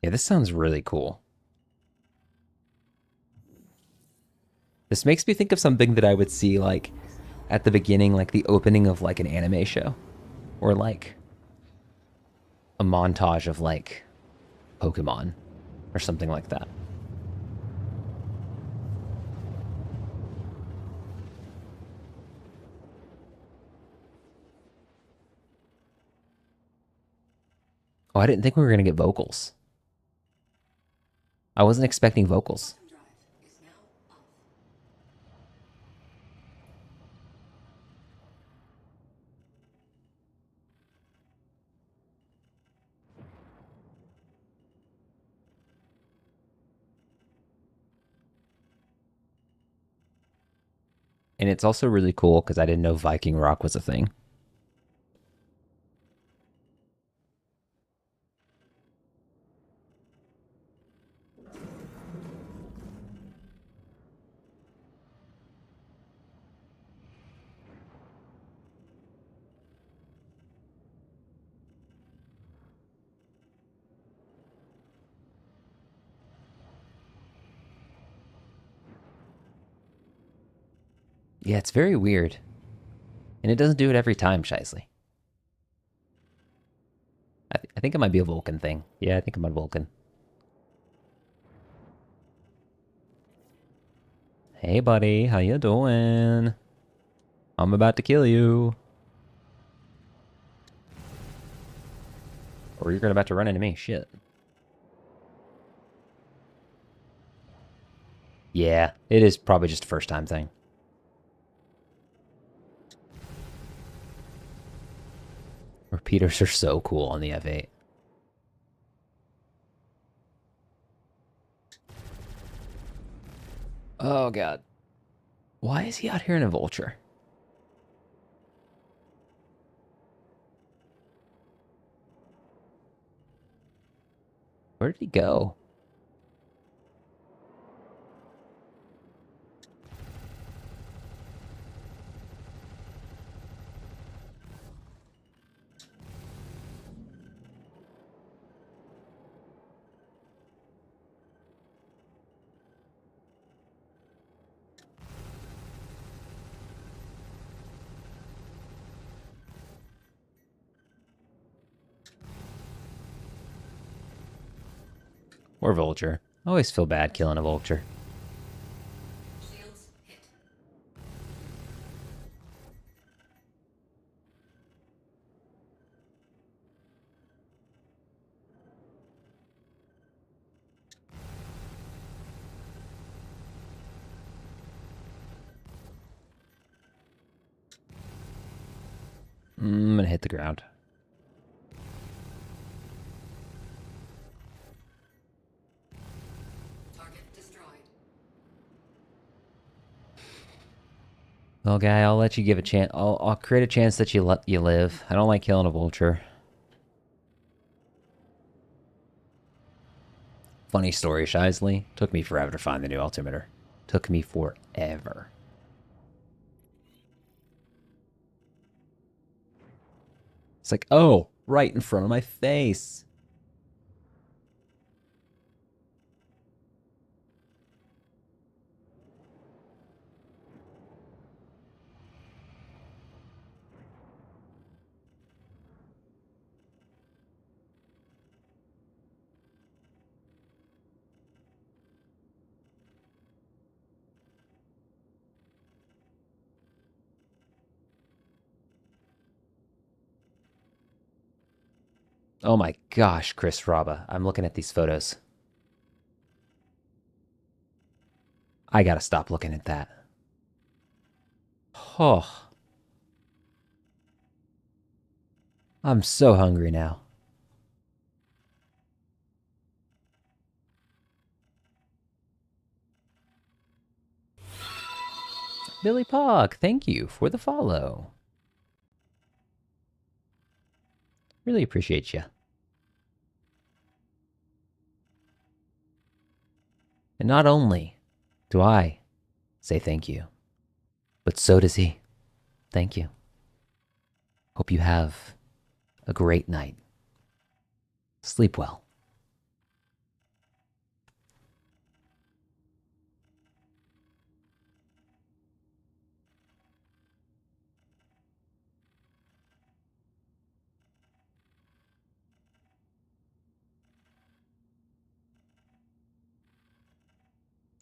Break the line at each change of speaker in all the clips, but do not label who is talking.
Yeah, this sounds really cool. This makes me think of something that I would see like at the beginning, like the opening of like an anime show, or like a montage of like Pokemon or something like that. Oh, I didn't think we were gonna get vocals. I wasn't expecting vocals. And it's also really cool because I didn't know Viking rock was a thing. Yeah, it's very weird. And it doesn't do it every time, Shisley. I think it might be a Vulcan thing. Yeah, I think I'm on Vulcan. Hey, buddy, how you doing? I'm about to kill you. Or you're about to run into me. Shit. Yeah, it is probably just a first time thing. Repeaters are so cool on the F8. Oh, God. Why is he out here in a vulture? Where did he go? Or vulture. I always feel bad killing a vulture. I'm gonna hit the ground. Well, guy, I'll let you give a chance. I'll create a chance that you live. I don't like killing a vulture. Funny story, Shisley. Took me forever to find the new altimeter. Took me forever. It's like, oh, right in front of my face. Oh my gosh, Chris Raba. I'm looking at these photos. I gotta stop looking at that. Oh, I'm so hungry now. Billy Pog, thank you for the follow. Really appreciate you. And not only do I say thank you, but so does he. Thank you. Hope you have a great night. Sleep well.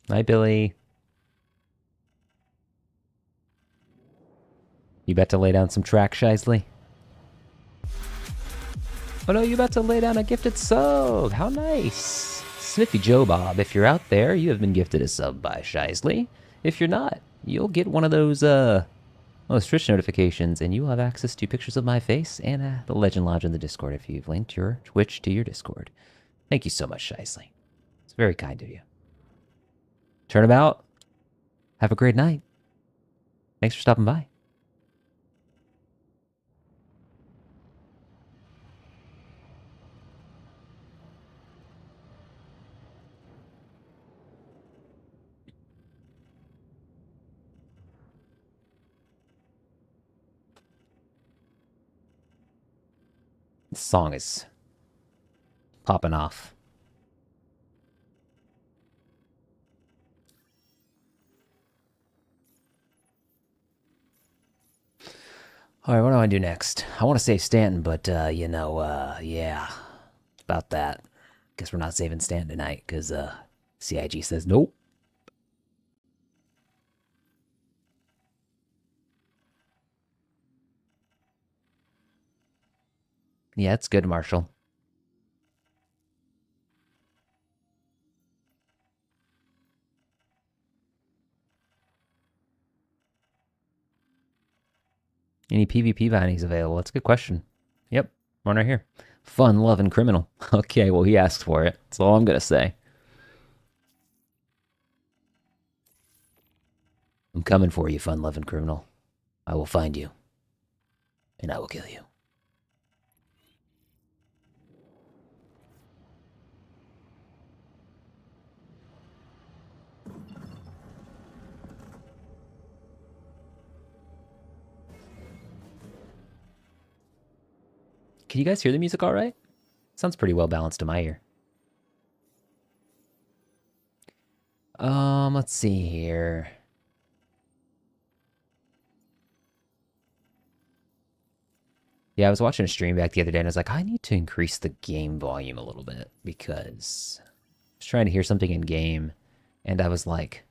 Night, Billy. You about to lay down some track, Shisley? Oh no, you about to lay down a gifted sub. How nice. Sniffy Joe Bob, if you're out there, you have been gifted a sub by Shisley. If you're not, you'll get one of those Twitch notifications, and you will have access to pictures of my face and the Legend Lodge in the Discord if you've linked your Twitch to your Discord. Thank you so much, Shisley. It's very kind of you. Turnabout, have a great night. Thanks for stopping by. This song is popping off. All right, what do I do next? I want to save Stanton, but, yeah, about that. Guess we're not saving Stanton tonight, because, CIG says nope. Yeah, it's good, Marshall. Any PvP bindings available? That's a good question. Yep, one right here. Fun, love, and criminal. Okay, well, he asked for it. That's all I'm going to say. I'm coming for you, fun, love, and criminal. I will find you. And I will kill you. Can you guys hear the music all right? Sounds pretty well balanced to my ear. Let's see here. Yeah, I was watching a stream back the other day and I was like, I need to increase the game volume a little bit because I was trying to hear something in game and I was like,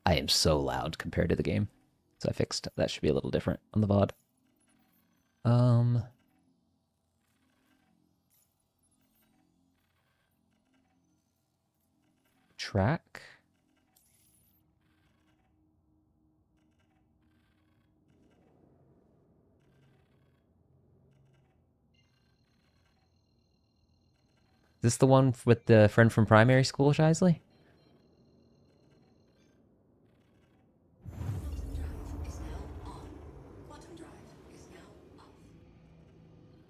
I am so loud compared to the game. So I fixed that. Should be a little different on the VOD. Track. Is this the one with the friend from primary school, Shisley?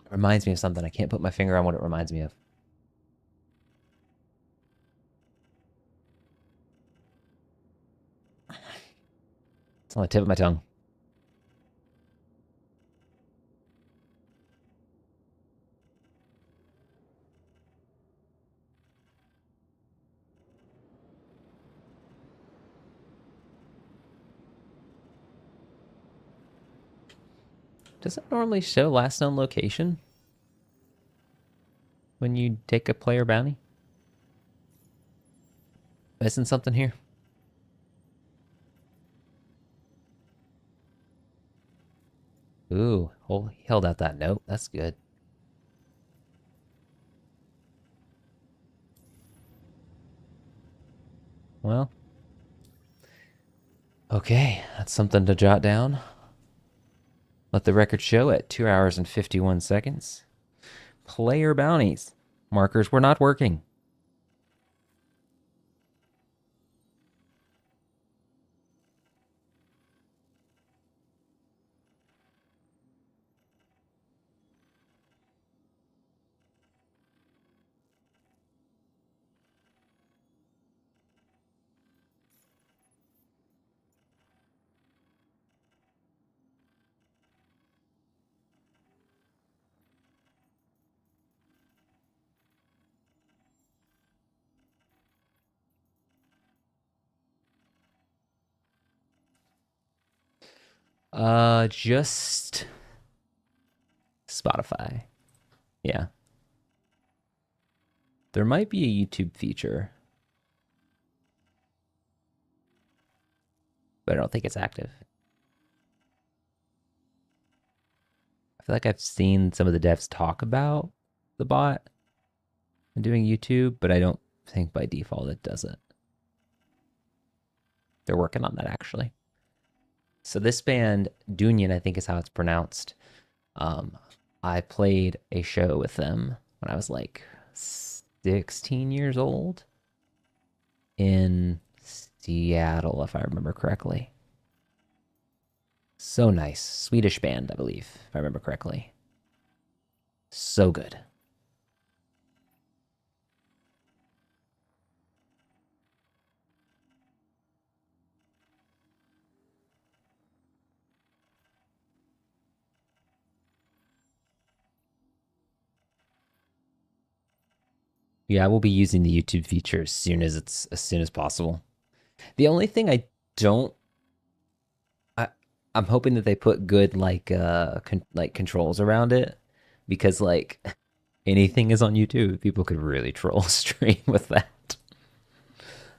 It reminds me of something. I can't put my finger on what it reminds me of. It's on the tip of my tongue. Does it normally show last known location when you take a player bounty? Missing something here? Ooh, he held out that note. That's good. Well. Okay, that's something to jot down. Let the record show at 2 hours and 51 seconds. Player bounties. Markers were not working. Just Spotify. Yeah. There might be a YouTube feature. but I don't think it's active. I feel like I've seen some of the devs talk about the bot and doing YouTube, but I don't think by default it does it. They're working on that actually. So this band, Dunyan, I think is how it's pronounced. Um, I played a show with them when I was like 16 years old in Seattle, if I remember correctly. So nice. Swedish band, I believe, if I remember correctly. So good. Yeah, I will be using the YouTube feature as soon as possible. The only thing I don't I I'm hoping that they put good like controls around it because like anything is on YouTube. People could really troll stream with that.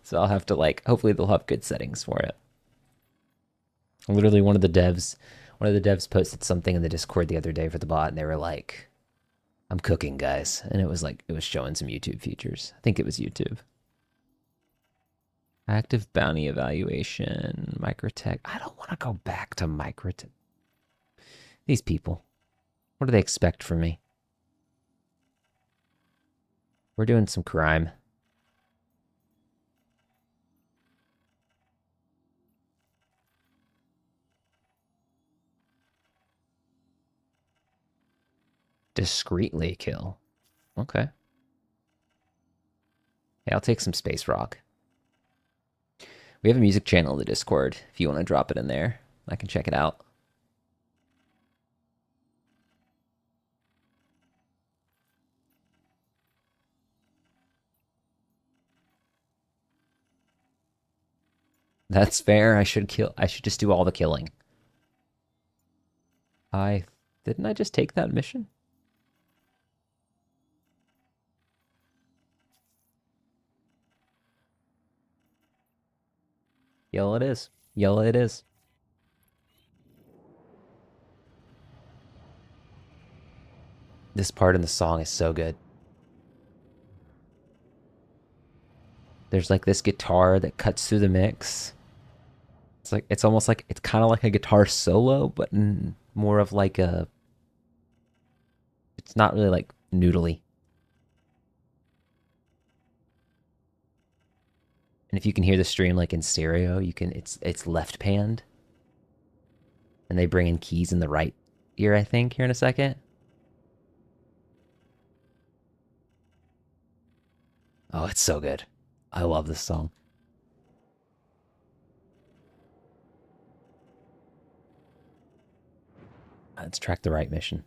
So I'll have to like hopefully they'll have good settings for it. Literally one of the devs posted something in the Discord the other day for the bot and they were like, I'm cooking, guys. And it was like it was showing some YouTube features. I think it was YouTube. Active bounty evaluation, microtech. I don't want to go back to microtech. These people. What do they expect from me? We're doing some crime. Discreetly kill. Okay. Hey, I'll take some space rock. We have a music channel in the Discord. If you want to drop it in there, I can check it out. That's fair. I should just do all the killing. I didn't I just take that mission? Yellow it is. Yellow it is. This part in the song is so good. There's like this guitar that cuts through the mix. It's almost like it's kind of like a guitar solo, but more of like a. It's not really like noodly. And if you can hear the stream like in stereo, you can. It's left panned, and they bring in keys in the right ear. I think here in a second. Oh, it's so good. I love this song. Let's track the right mission.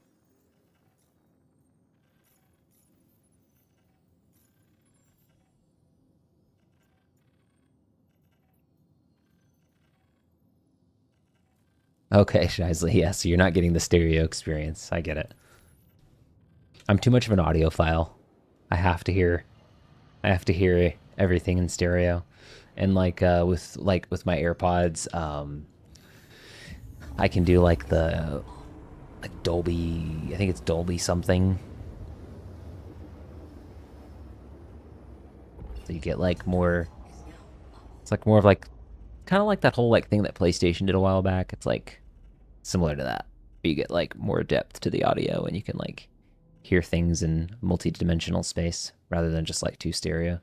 Okay, Shisley, yes, yeah, so you're not getting the stereo experience. I get it. I'm too much of an audiophile. I have to hear I have to hear everything in stereo. And with my AirPods, I can do like the like Dolby, I think it's Dolby something. So you get like more it's like more of like kind of like that whole like thing that PlayStation did a while back. It's like similar to that. But you get like more depth to the audio and you can like hear things in multi-dimensional space rather than just like two stereo.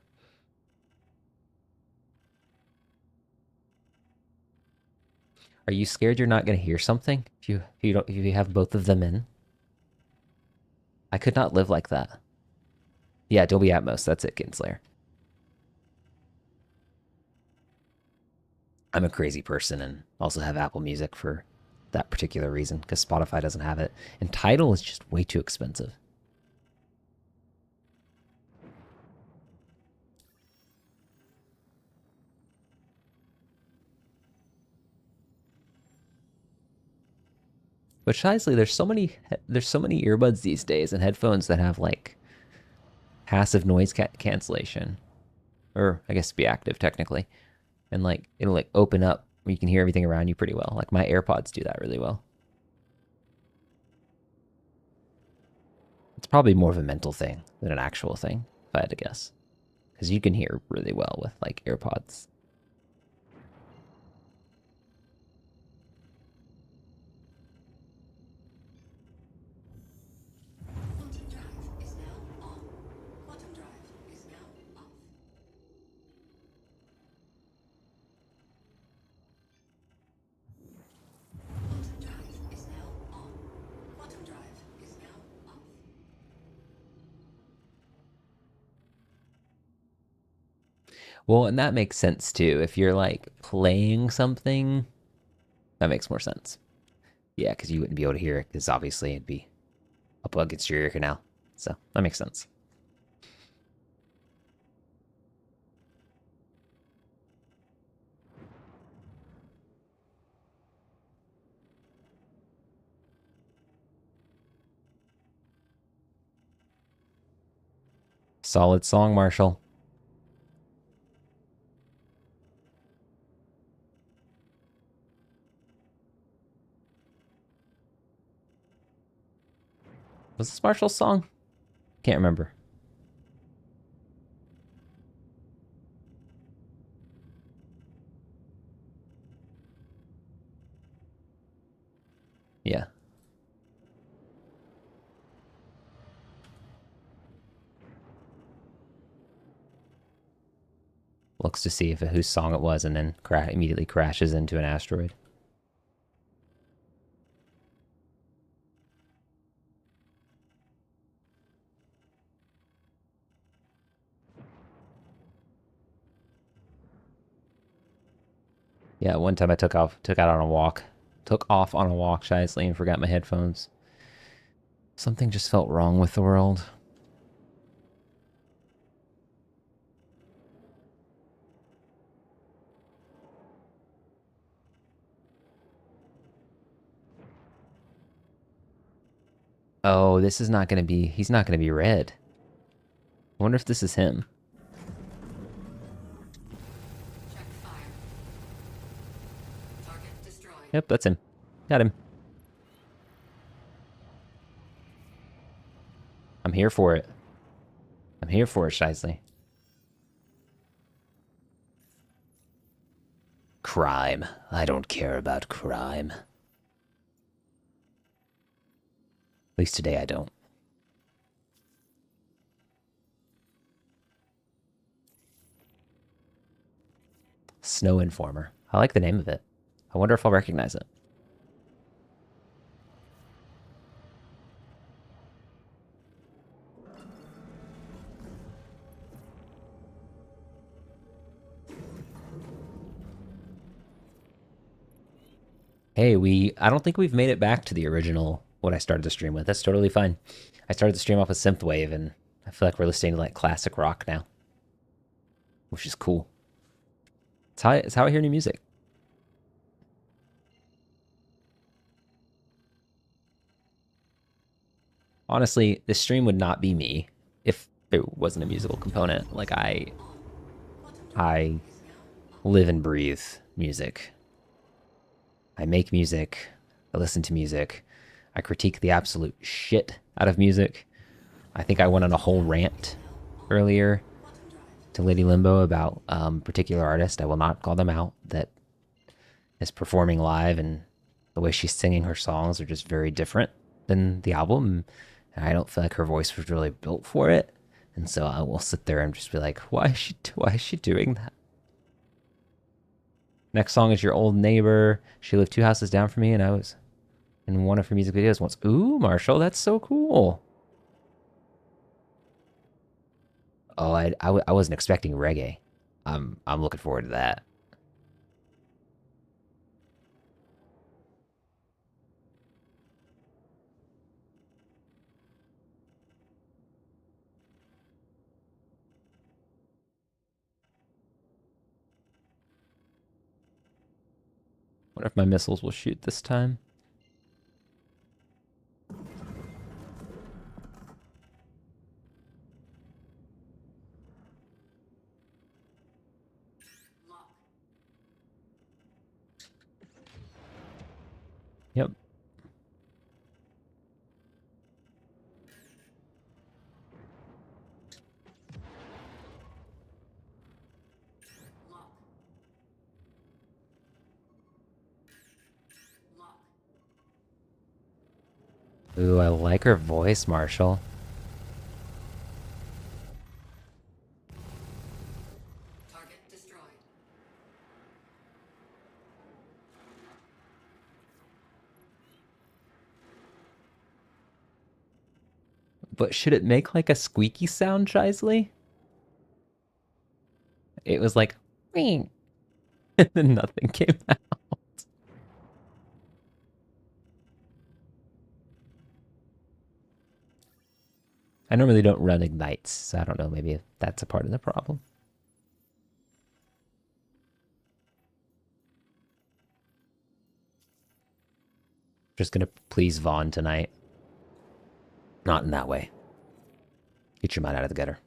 Are you scared you're not going to hear something if you have both of them in? I could not live like that. Yeah, Dolby Atmos. That's it, Kinslayer. I'm a crazy person and also have Apple Music for that particular reason because Spotify doesn't have it. And Tidal is just way too expensive. But Shisley, there's so many earbuds these days and headphones that have like passive noise cancellation, or I guess be active technically, and like it'll like open up where you can hear everything around you pretty well. Like my AirPods do that really well. It's probably more of a mental thing than an actual thing, if I had to guess. Because you can hear really well with like AirPods. Well, and that makes sense too. If you're like playing something, that makes more sense. Yeah, because you wouldn't be able to hear it because obviously it'd be up against your ear canal. So that makes sense. Solid song, Marshall. Was this Marshall's song? Can't remember. Yeah. Looks to see if whose song it was and then immediately crashes into an asteroid. Yeah, one time I took off on a walk. Took off on a walk shyly and forgot my headphones. Something just felt wrong with the world. Oh, this is not gonna be he's not gonna be red. I wonder if this is him. Yep, that's him. Got him. I'm here for it. I'm here for it, Shisley. Crime. I don't care about crime. At least today I don't. Snow Informer. I like the name of it. I wonder if I'll recognize it. Hey, I don't think we've made it back to the original what I started the stream with. That's totally fine. I started the stream off with synthwave, and I feel like we're listening to like classic rock now, which is cool. It's how I hear new music. Honestly, this stream would not be me if there wasn't a musical component. Like I live and breathe music. I make music. I listen to music. I critique the absolute shit out of music. I think I went on a whole rant earlier to Lady Limbo about particular artist. I will not call them out, that is performing live, and the way she's singing her songs are just very different than the album. And I don't feel like her voice was really built for it. And so I will sit there and just be like, why is she doing that? Next song is Your Old Neighbor. She lived two houses down from me, and I was in one of her music videos once. Ooh, Marshall, that's so cool. Oh, I wasn't expecting reggae. I'm looking forward to that. Wonder if my missiles will shoot this time. Yep. Ooh, I like her voice, Marshall.
Target destroyed.
But should it make like a squeaky sound, Shisley? It was like, "Meow," and then nothing came out. I normally don't run ignites, so I don't know. Maybe that's a part of the problem. Just gonna please Vaughn tonight. Not in that way. Get your mind out of the gutter.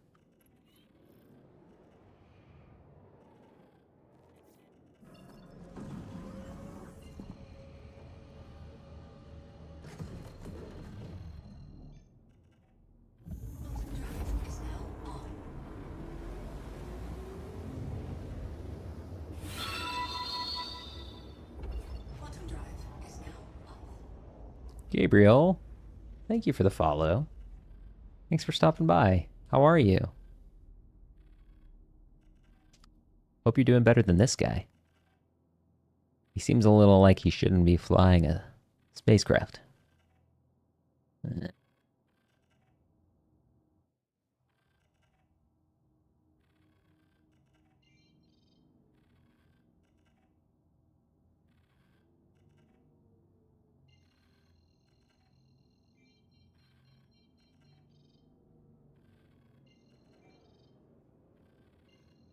Quantum drive is now up.
Gabriel, thank you for the follow. Thanks for stopping by. How are you? Hope you're doing better than this guy. He seems a little like he shouldn't be flying a spacecraft.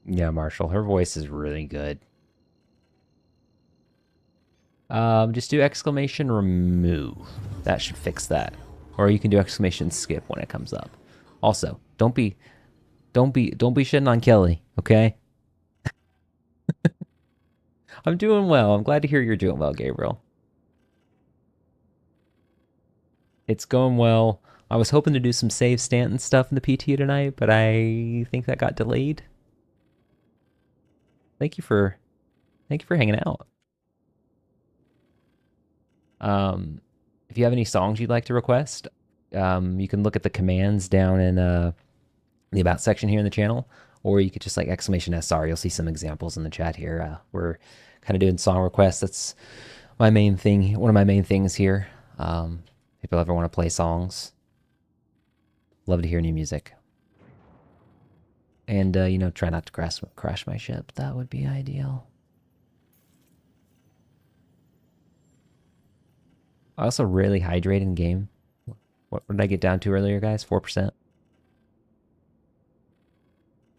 Yeah, Marshall, her voice is really good. Just do exclamation remove. That should fix that. Or you can do exclamation skip when it comes up. Also, don't be shitting on Kelly, okay? I'm doing well. I'm glad to hear you're doing well, Gabriel. It's going well. I was hoping to do some save Stanton stuff in the PT tonight, but I think that got delayed. Thank you for hanging out. If you have any songs you'd like to request, you can look at the commands down in the about section here in the channel, or you could just like exclamation SR. You'll see some examples in the chat here. We're kind of doing song requests. That's my main thing. One of my main things here. People ever want to play songs, love to hear new music. And try not to crash my ship. That would be ideal. I also rarely hydrate in game. What did I get down to earlier, guys? 4%.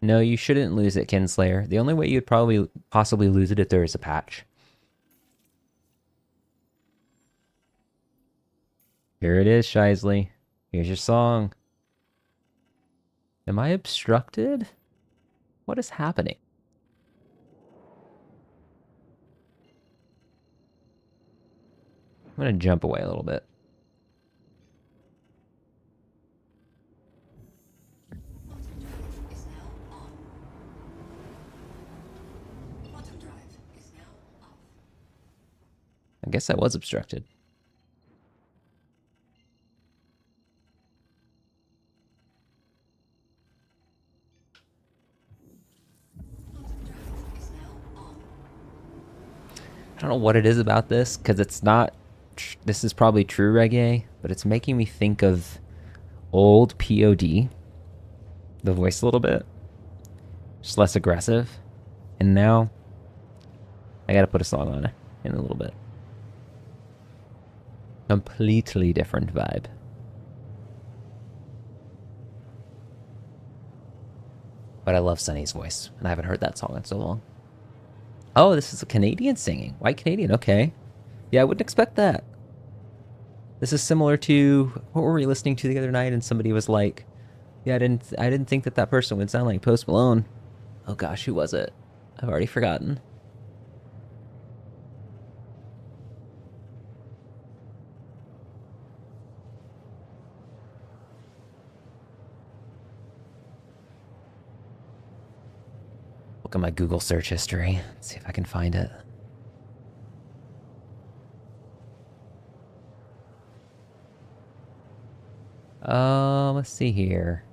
No, you shouldn't lose it, Kinslayer. The only way you'd probably possibly lose it if there is a patch. Here it is, Shisley. Here's your song. Am I obstructed? What is happening? I'm gonna jump away a little bit.
Quantum drive is now on. Quantum drive is now up.
I guess I was obstructed. I don't know what it is about this, because it's not... This is probably true reggae, but it's making me think of old POD. The voice a little bit. Just less aggressive. And now, I gotta put a song on it in a little bit. Completely different vibe. But I love Sunny's voice, and I haven't heard that song in so long. Oh, this is a Canadian singing. White Canadian, okay. Yeah, I wouldn't expect that. This is similar to what were we listening to the other night, and somebody was like, "Yeah, I didn't think that person would sound like Post Malone." Oh gosh, who was it? I've already forgotten. look at my Google search history. See if I can find it. Let's see here.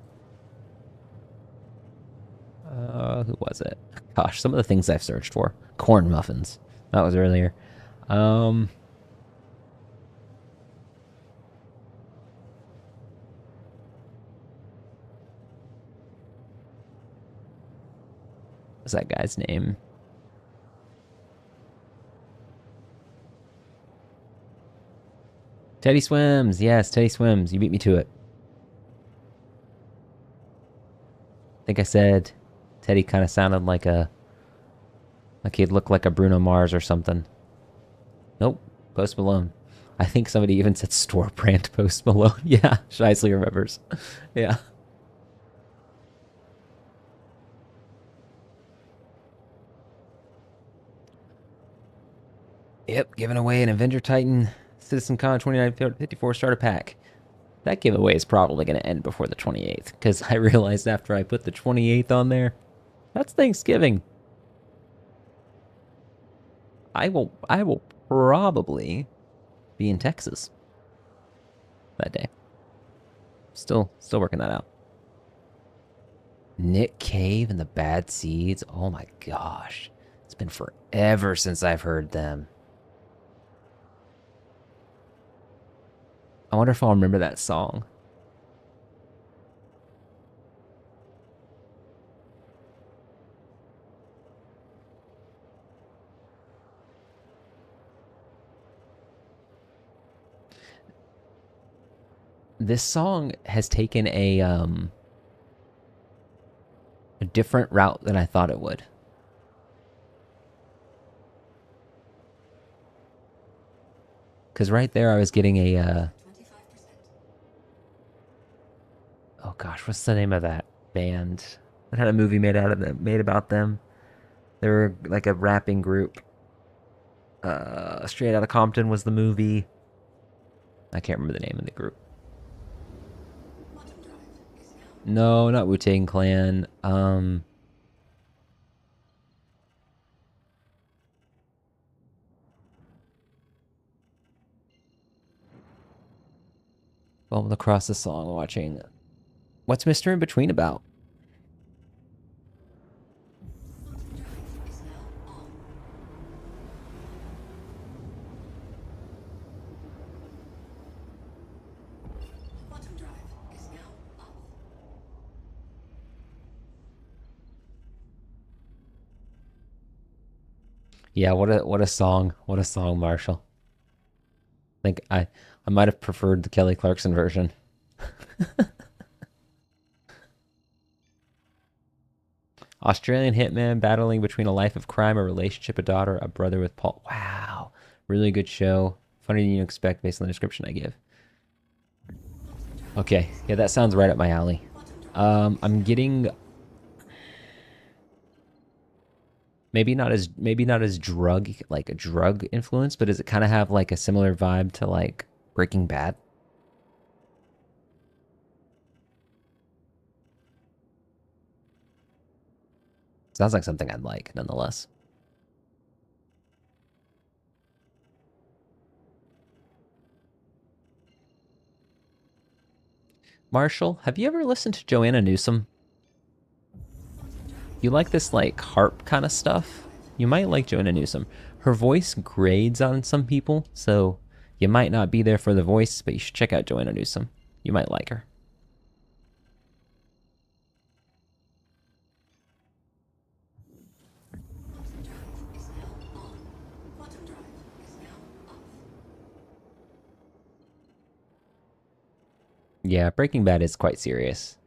Who was it? Gosh, some of the things I've searched for. Corn muffins. That was earlier. Was that guy's name? Teddy Swims. Yes, Teddy Swims. You beat me to it. I think I said Teddy kind of sounded like he'd look like a Bruno Mars or something. Nope, Post Malone. I think somebody even said store brand Post Malone. Yeah, Shisley remembers. Yeah. Yep, giving away an Avenger Titan Citizen Con 2954 starter pack. That giveaway is probably going to end before the 28th, because I realized after I put the 28th on there, that's Thanksgiving. I will probably be in Texas that day. Still working that out. Nick Cave and the Bad Seeds. Oh my gosh. It's been forever since I've heard them. I wonder if I'll remember that song. This song has taken a different route than I thought it would. Because right there I was getting a
25%.
oh gosh, what's the name of that band that had a movie made about them? They were like a rapping group. Straight Outta Compton was the movie. I can't remember the name of the group.
Quantum drive is now
No, not Wu-Tang Clan. Bumping across the song, watching. What's Mr. In Between about?
quantum drive is now on. Quantum drive is now off.
Yeah, what a song. What a song, Marshall. I think I might have preferred the Kelly Clarkson version. Australian hitman battling between a life of crime, a relationship, a daughter, a brother with Paul. Wow. Really good show. Funnier than you expect based on the description I give. Okay. Yeah, that sounds right up my alley. I'm getting maybe not as drug like a drug influence, but does it kind of have like a similar vibe to like Breaking Bad? Sounds like something I'd like, nonetheless. Marshall, have you ever listened to Joanna Newsom? You like this like harp kind of stuff? You might like Joanna Newsom. Her voice grades on some people, so you might not be there for the voice, but you should check out Joanna Newsom. You might like her.
Quantum drive is now on. Quantum drive is now off.
Yeah, Breaking Bad is quite serious.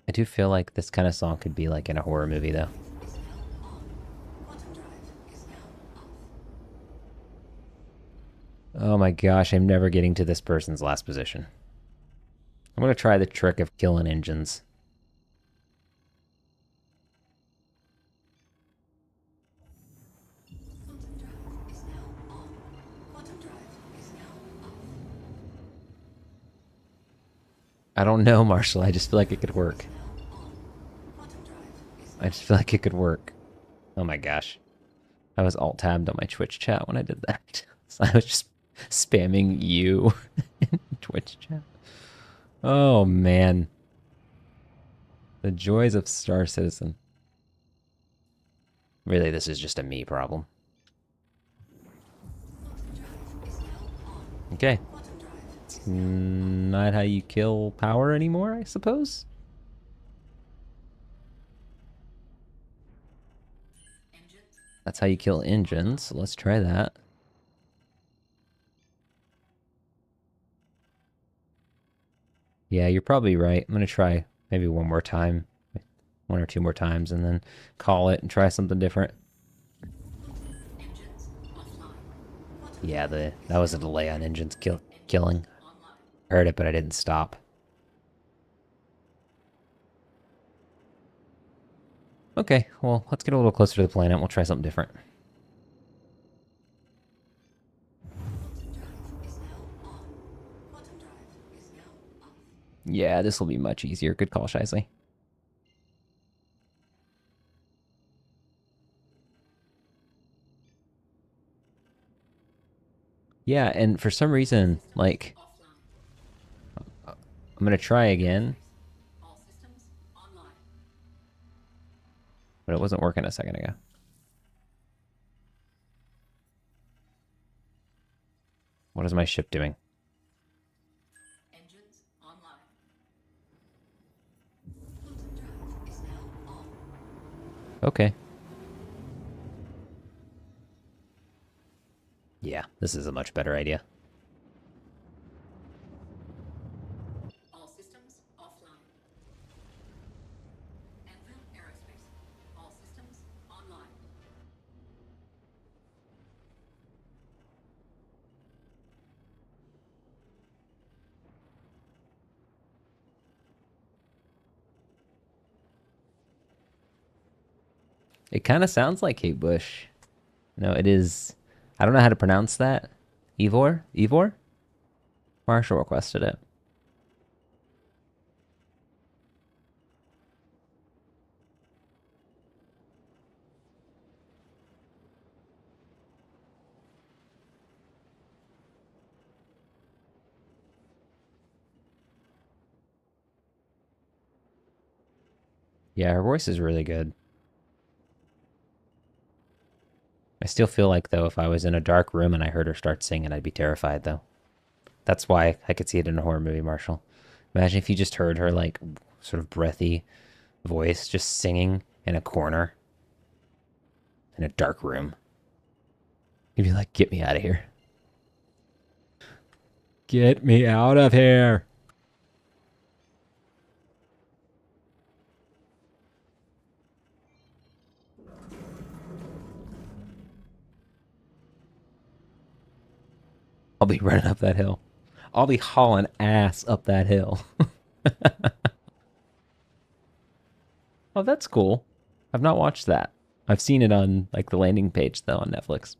I do feel like this kind of song could be like in a horror movie, though.
Is now on. Quantum drive is now off.
Oh my gosh, I'm never getting to this person's last position. I'm gonna try the trick of killing engines. I don't know, Marshall. I just feel like it could work.
Quantum drive is
I just feel like it could work. Oh my gosh. I was alt-tabbed on my Twitch chat when I did that. So I was just spamming you in Twitch chat. Oh man. The joys of Star Citizen. Really, this is just a me problem.
quantum drive is now on.
Okay.
Quantum drive
It's
is now on.
not how you kill power anymore, I suppose.
Engines
That's how you kill engines. So let's try that. Yeah, you're probably right. I'm gonna try maybe one more time, one or two more times, and then call it and try something different.
engines offline. Quantum
Yeah,
drive
that
is
was a
now
delay on
on.
engines
Engines
killing.
online.
Heard it, but I didn't stop. Okay, well, let's get a little closer to the planet. We'll try something different.
Quantum drive is now on. Quantum drive is now off.
Yeah, this will be much easier. Good call, Shisley. Yeah, and for some reason, like,
Offline.
I'm gonna try again,
All systems online.
but it wasn't working a second ago. What is my ship doing?
Engines online. Quantum drive is now on.
Okay. Yeah, this is a much better idea.
All systems offline. Enfield Aerospace. All systems online.
It kind of sounds like Kate Bush. No, it is. I don't know how to pronounce that. Ivor? Ivor? Marshall requested it. Yeah, her voice is really good. I still feel like, though, if I was in a dark room and I heard her start singing, I'd be terrified, though. That's why I could see it in a horror movie, Marshall. Imagine if you just heard her, like, sort of breathy voice just singing in a corner in a dark room. You'd be like, get me out of here. Get me out of here. I'll be running up that hill. I'll be hauling ass up that hill. Oh, that's cool. I've not watched that. I've seen it on like the landing page though on Netflix.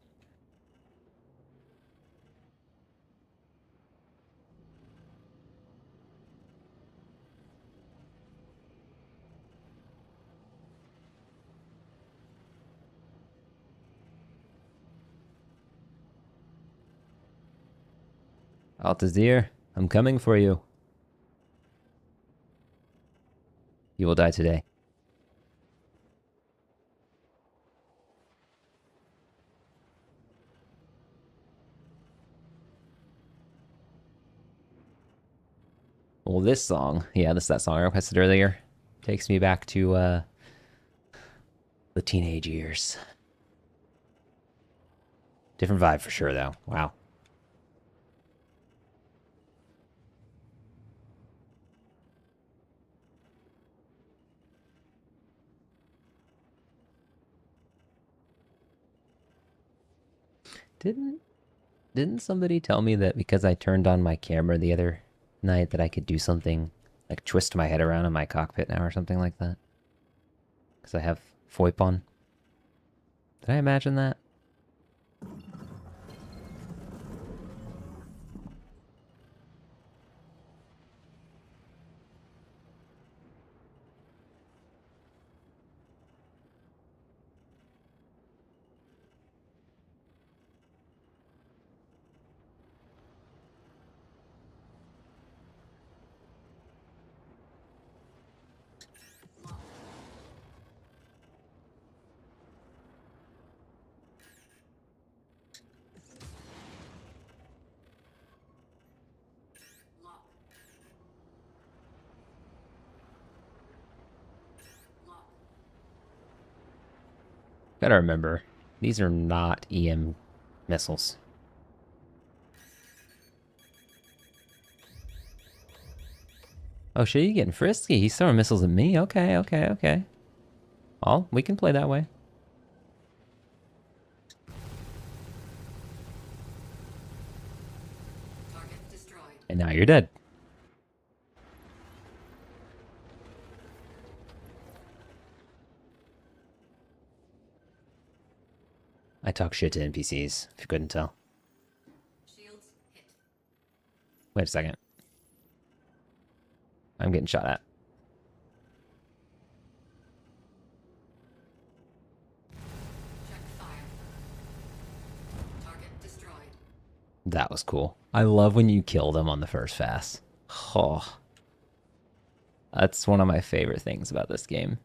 Altazir, I'm coming for you. You will die today. Well, this song, yeah, this is that song I requested earlier. Takes me back to the teenage years. Different vibe for sure, though. Wow. Didn't didn't somebody tell me that because I turned on my camera the other night that I could do something like twist my head around in my cockpit now or something like that? Because I have FOIP on. Did I imagine that? Gotta remember, these are not EM missiles. Oh shit, you getting frisky. He's throwing missiles at me. Okay, okay, okay. Well, we can play that way.
Target destroyed.
And now you're dead. I talk shit to NPCs, if you couldn't tell.
Shields hit.
Wait a second. I'm getting shot at.
Check fire. Target destroyed.
That was cool. I love when you kill them on the first pass. Oh, that's one of my favorite things about this game.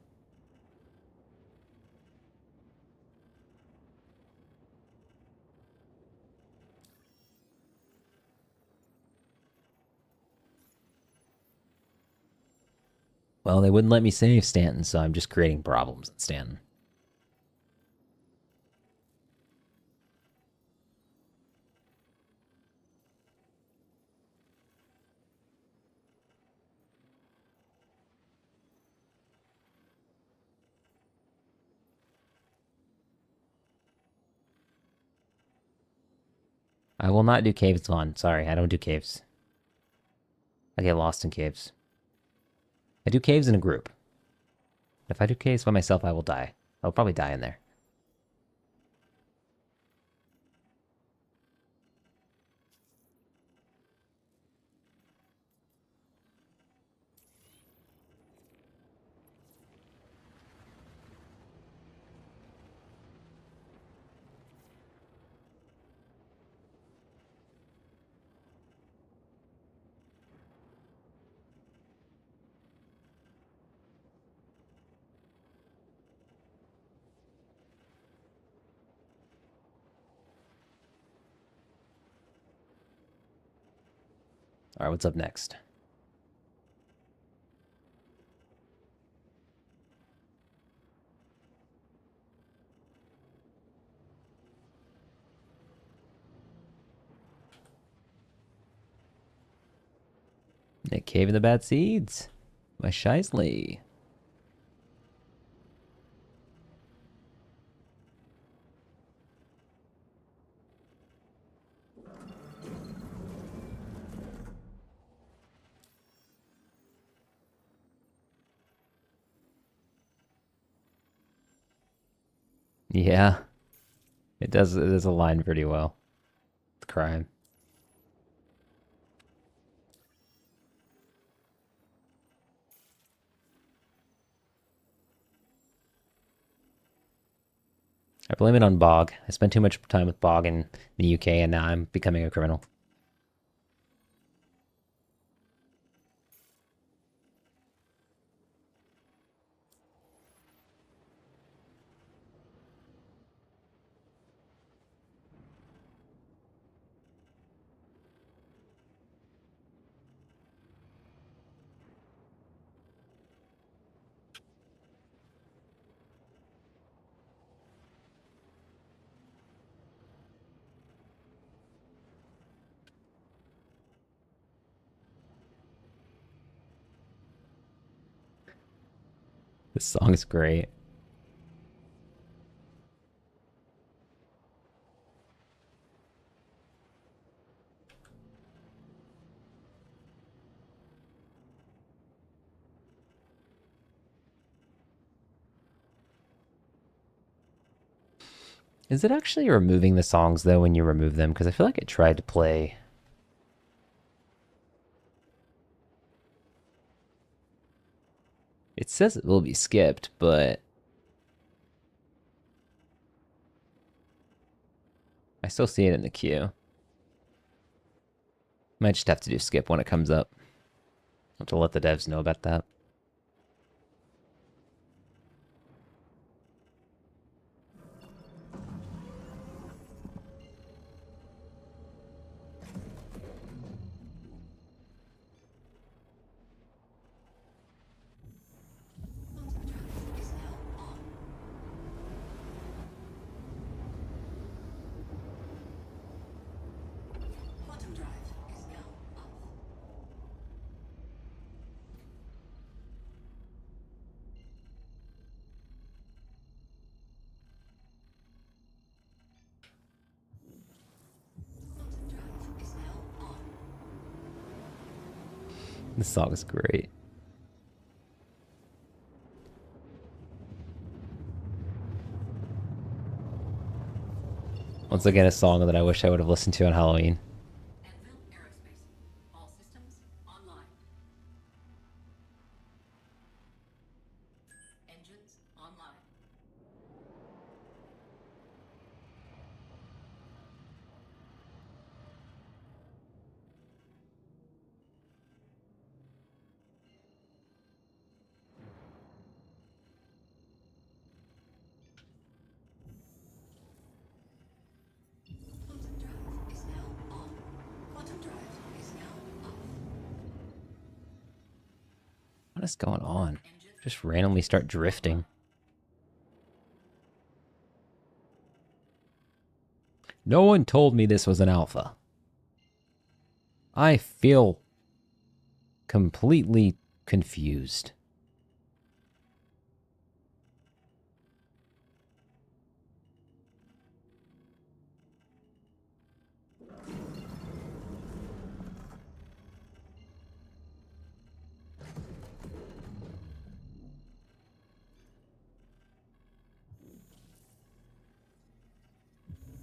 Well, they wouldn't let me save Stanton, so I'm just creating problems in Stanton. I will not do caves on. Sorry, I don't do caves. I get lost in caves. I do caves in a group. If I do caves by myself, I will die. I'll probably die in there. All right, what's up next? Nick Cave and the Bad Seeds. My Shisley. Yeah, it does align pretty well with crime. I blame it on Bog. I spent too much time with Bog in the UK, and now I'm becoming a criminal. This song is great. Is it actually removing the songs though when you remove them? Because I feel like it tried to play. It says it will be skipped, but I still see it in the queue. Might just have to do skip when it comes up. I'll have to let the devs know about that.
Quantum drive is now on.
This song is great. Once again, a song that I wish I would have listened to on Halloween.
Anvil Aerospace. All systems online. Engines online. Quantum drive is now on. Quantum drive is now off.
What is going on? Just randomly start drifting. No one told me this was an alpha. I feel completely confused.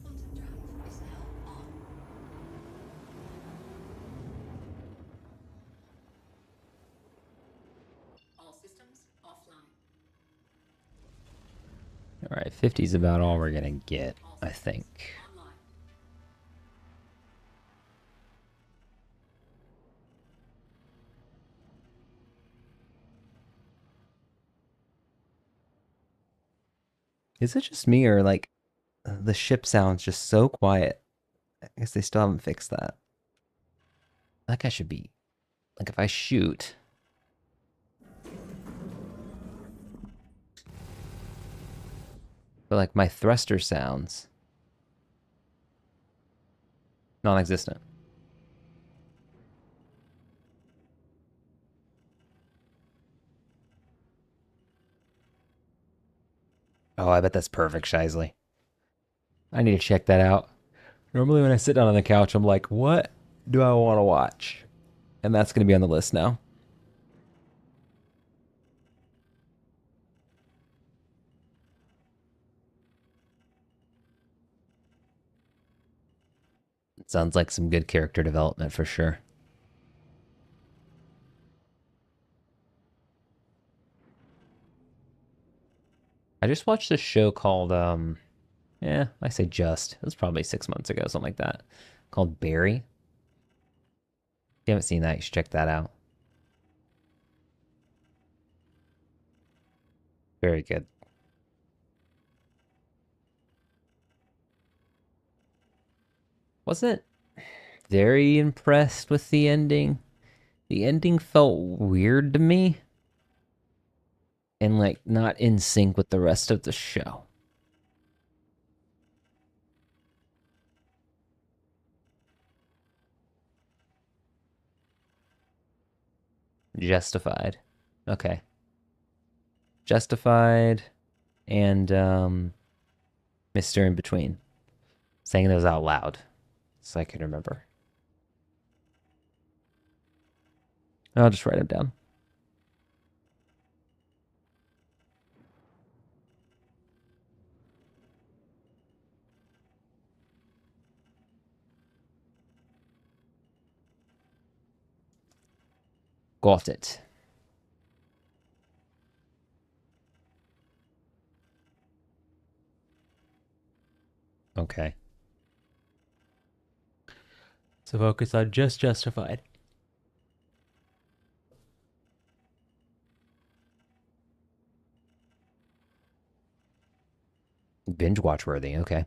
Quantum drive is now on. All systems offline.
All right, 50 is about all we're gonna get, I think.
Online.
Is it just me or like the ship sounds just so quiet? I guess they still haven't fixed that. Like I should be, like if I shoot. But like my thruster sounds non-existent. Oh, I bet that's perfect, Shisley. I need to check that out. Normally when I sit down on the couch, I'm like, what do I want to watch? And that's going to be on the list now. It sounds like some good character development for sure. I just watched this show called, yeah, I say just. It was probably 6 months ago, something like that. Called Barry. If you haven't seen that, you should check that out. Very good. Wasn't very impressed with the ending. The ending felt weird to me and like not in sync with the rest of the show. Justified. Okay. Justified and Mr. In Between. Saying those out loud so I can remember. I'll just write them down. Got it. Okay. So focus on just Justified. Binge watch worthy. Okay.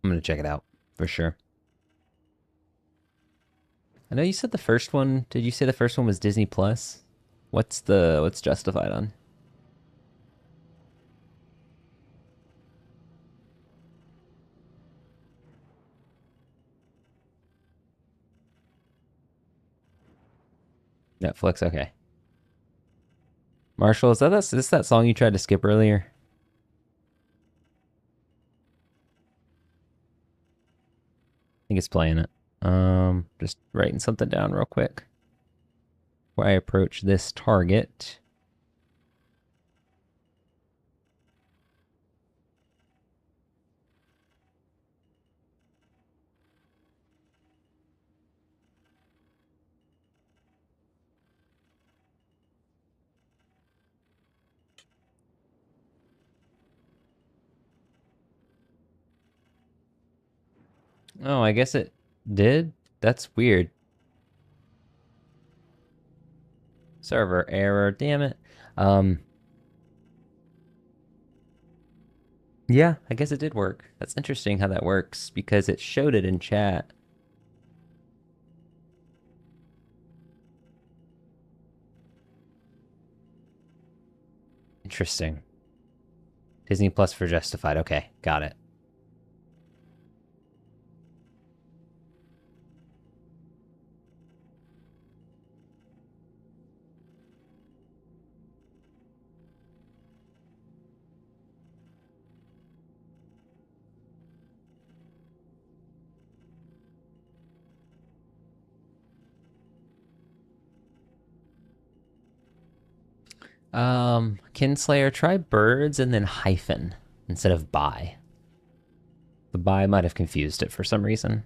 I'm going to check it out for sure. I know you said the first one. Did you say the first one was Disney Plus? What's Justified on? Netflix. Okay. Marshall, is this that song you tried to skip earlier? I think it's playing it. Just writing something down real quick before I approach this target. Oh, I guess it did? That's weird. Server error, damn it. Um, yeah, I guess it did work. That's interesting how that works because it showed it in chat. Interesting. Disney Plus for Justified. Okay, got it. Kinslayer, try birds and then hyphen instead of by. The by might have confused it for some reason.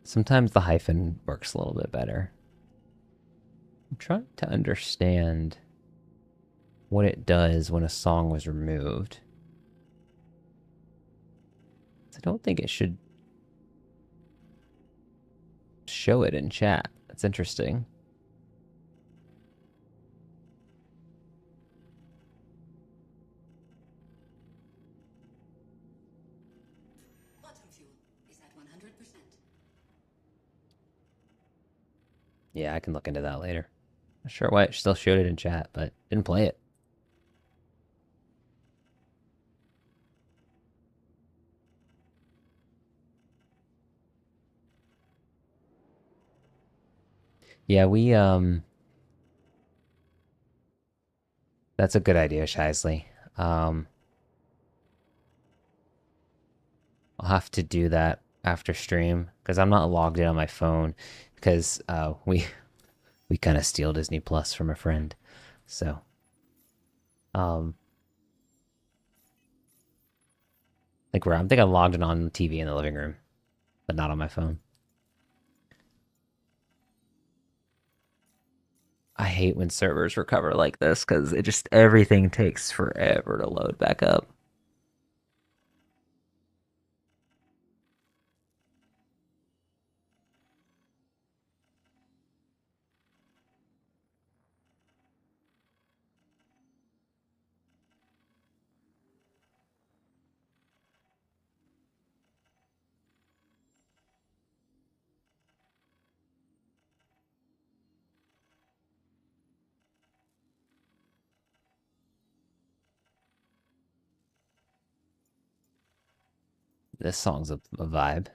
Sometimes the hyphen works a little bit better. I'm trying to understand what it does when a song was removed. I don't think it should show it in chat. That's interesting.
Bottom fuel is at 100%.
Yeah, I can look into that later. Not sure why it still showed it in chat, but didn't play it. Yeah, that's a good idea, Shisley. I'll have to do that after stream because I'm not logged in on my phone because we kind of steal Disney Plus from a friend. So, um, like where I think I'm logged in on TV in the living room, but not on my phone. I hate when servers recover like this because it just everything takes forever to load back up. This song's a vibe.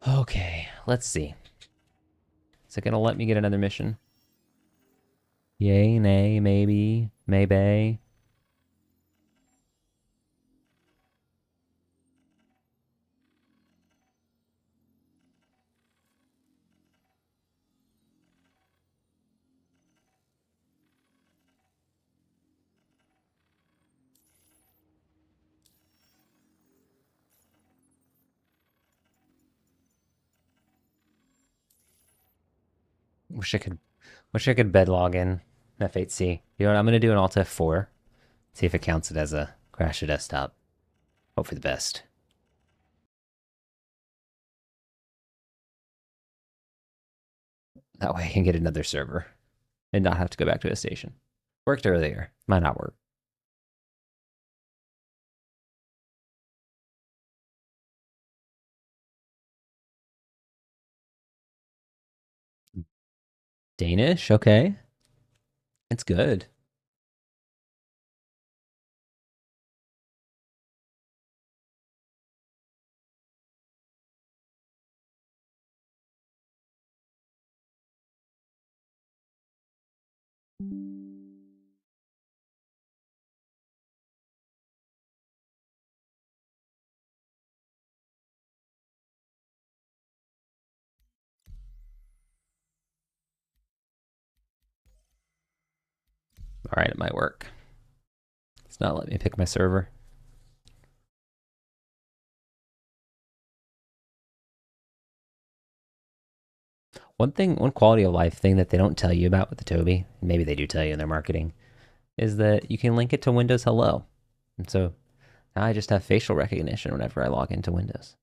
Okay, let's see. Is it gonna let me get another mission? Yay, nay, maybe, maybe. Wish I could bed log in F8C. You know what? I'm gonna do an Alt F4. See if it counts it as a crash to desktop. Hope for the best. That way I can get another server and not have to go back to a station. Worked earlier. Might not work. Danish? Okay. It's good. All right, it might work. It's not letting me pick my server. One quality of life thing that they don't tell you about with the Toby, maybe they do tell you in their marketing, is that you can link it to Windows Hello. And so now I just have facial recognition whenever I log into Windows.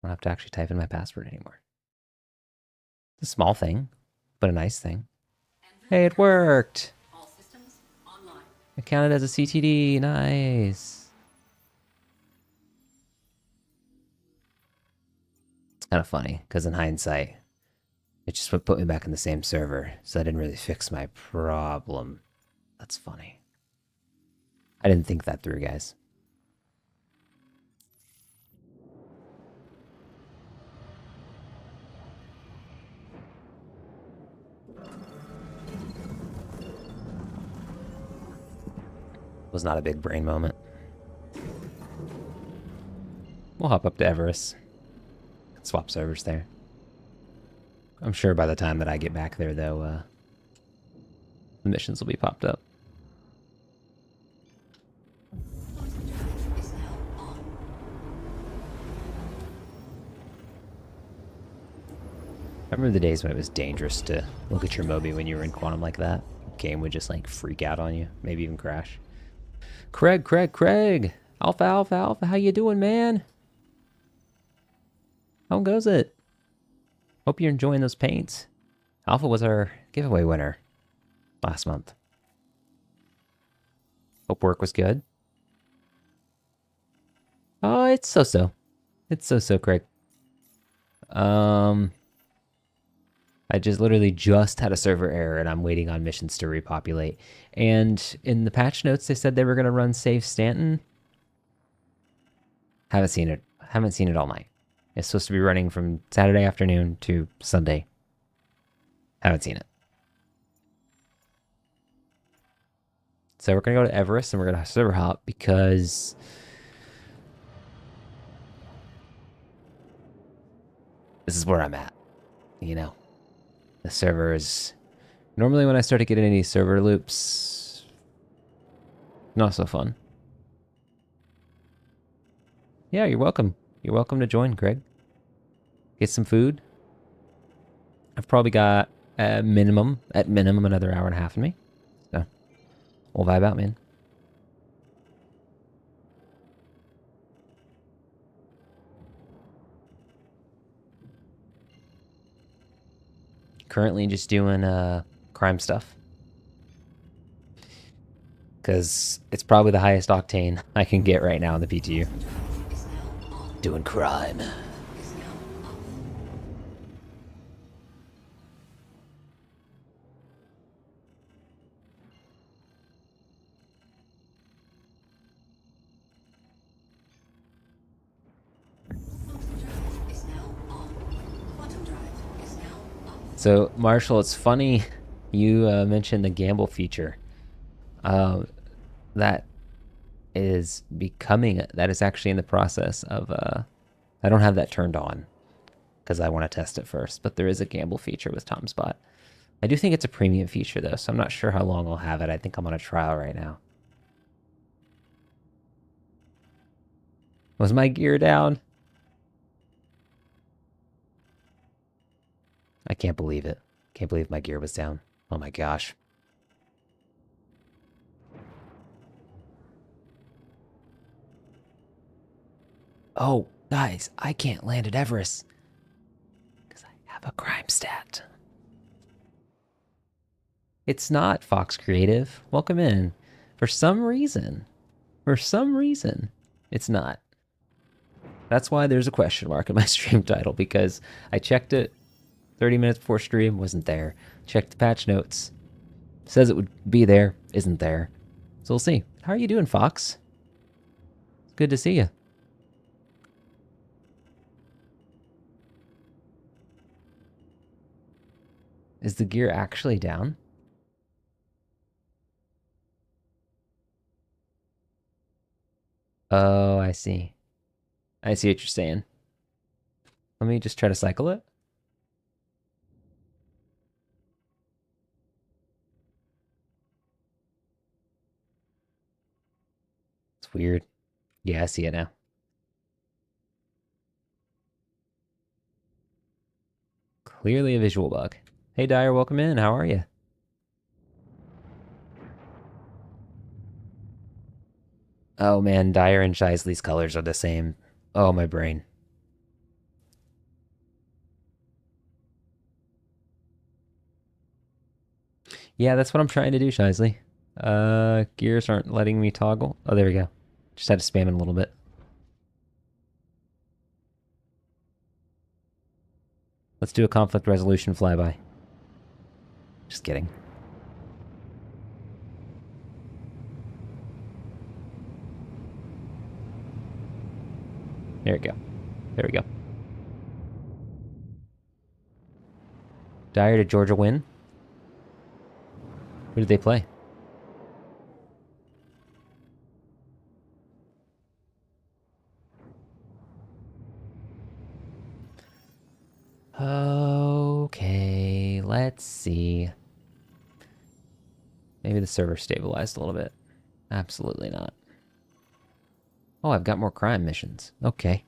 I don't have to actually type in my password anymore. It's a small thing, but a nice thing. Hey, it worked!
All systems online.
It counted as a CTD. Nice. It's kind of funny, because in hindsight, it just put me back in the same server, so I didn't really fix my problem. That's funny. I didn't think that through, guys. Was not a big brain moment. We'll hop up to Everest. Swap servers there. I'm sure by the time that I get back there, though, the missions will be popped up.
Quantum drive is now on.
I remember the days when it was dangerous to look at your Moby when you were in quantum like that. The game would just like freak out on you, maybe even crash. Craig! Alpha, how you doing, man? How goes it? Hope you're enjoying those paints. Alpha was our giveaway winner last month. Hope work was good. Oh, it's so-so. It's so-so, Craig. I just literally just had a server error and I'm waiting on missions to repopulate. And in the patch notes, they said they were going to run Save Stanton. Haven't seen it. Haven't seen it all night. It's supposed to be running from Saturday afternoon to Sunday. Haven't seen it. So we're going to go to Everest and we're going to server hop because this is where I'm at, you know. The server is... Normally when I start to get into these server loops, not so fun. Yeah, you're welcome. You're welcome to join, Greg. Get some food. I've probably got at minimum, another hour and a half in me. So, we'll vibe out, man. Currently just doing crime stuff. Because it's probably the highest octane I can get right now in the PTU. Doing crime. So, Marshall, it's funny you mentioned the gamble feature. That is actually in the process of, I don't have that turned on because I want to test it first, but there is a gamble feature with TomSpot. I do think it's a premium feature though, so I'm not sure how long I'll have it. I think I'm on a trial right now. Was my gear down? I can't believe it. Can't believe my gear was down. Oh my gosh. Oh, guys, I can't land at Everest because I have a crime stat. It's not Fox Creative. Welcome in. For some reason, it's not. That's why there's a question mark in my stream title, because I checked it 30 minutes before stream, wasn't there. Checked the patch notes. Says it would be there, isn't there. So we'll see. How are you doing, Fox? It's good to see you. Is the gear actually down? Oh, I see. I see what you're saying. Let me just try to cycle it. weird. Yeah, I see it now. Clearly a visual bug. Hey, Dyer, welcome in. How are you? Oh man, Dyer and Shisley's colors are the same. Oh, my brain. Yeah, that's what I'm trying to do, Shisley. Gears aren't letting me toggle. Oh, there we go. Just had to spam it a little bit. Let's do a conflict resolution flyby. Just kidding. There we go. There we go. Dyer, did Georgia win? Who did they play? Okay, let's see. Maybe the server stabilized a little bit. Absolutely not. Oh, I've got more crime missions. Okay.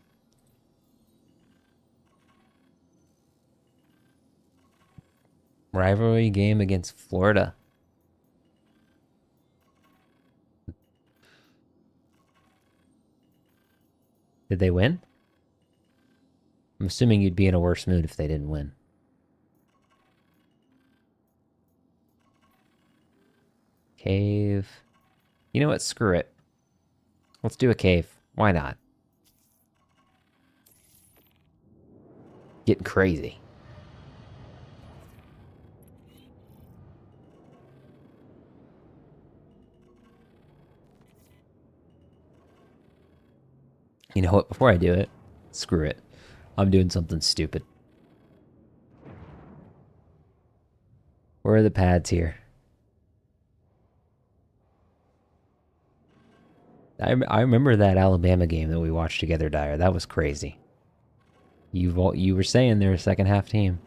Rivalry game against Florida. Did they win? I'm assuming you'd be in a worse mood if they didn't win. Cave. You know what? Screw it. Let's do a cave. Why not? Getting crazy. You know what? Before I do it, screw it. I'm doing something stupid. Where are the pads here? I remember that Alabama game that we watched together, Dyer. That was crazy. You were saying they're a second half team.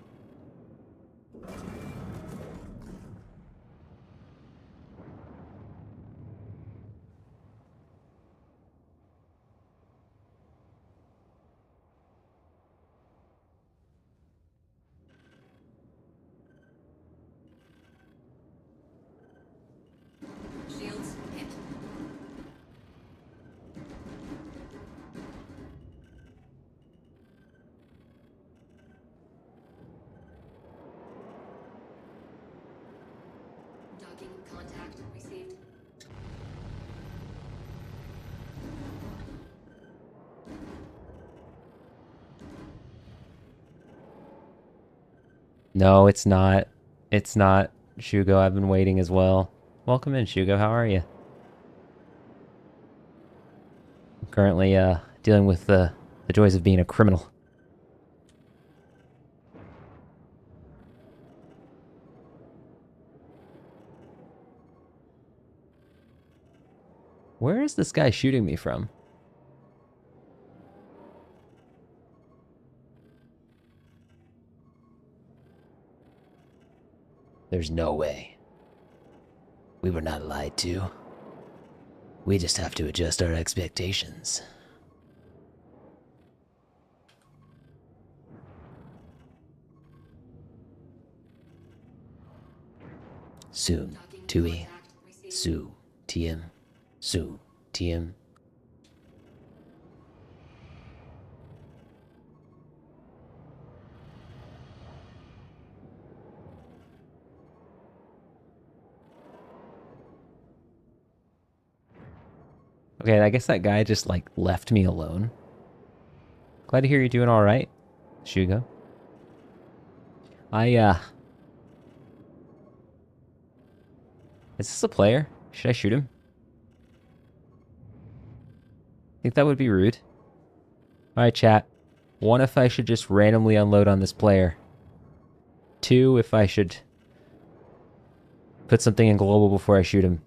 Shields hit. Docking contact received.
No, it's not. It's not. Shugo, I've been waiting as well. Welcome in, Shugo. How are you? I'm currently dealing with the joys of being a criminal. Where is this guy shooting me from? There's no way. We were not lied to. We just have to adjust our expectations. Soon,
Docking
Tui.
contact received.
Su, TM. Su, TM. Okay, I guess that guy just, like, left me alone. Glad to hear you're doing alright, Shugo. Is this a player? Should I shoot him? Think that would be rude. Alright, chat. One, if I should just randomly unload on this player. Two, if I should put something in global before I shoot him.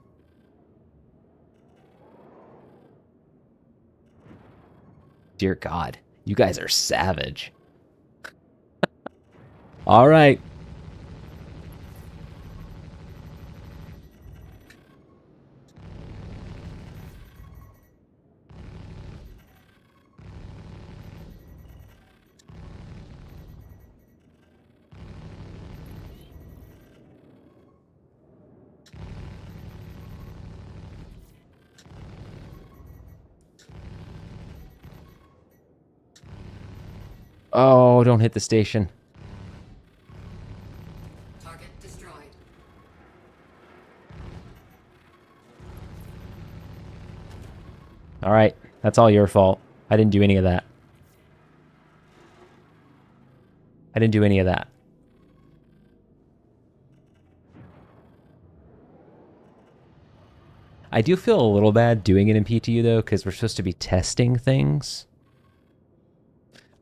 Dear God, you guys are savage. All right. Oh, don't hit the station.
Target destroyed.
All right, that's all your fault. I didn't do any of that. I didn't do any of that. I do feel a little bad doing it in PTU though, because we're supposed to be testing things.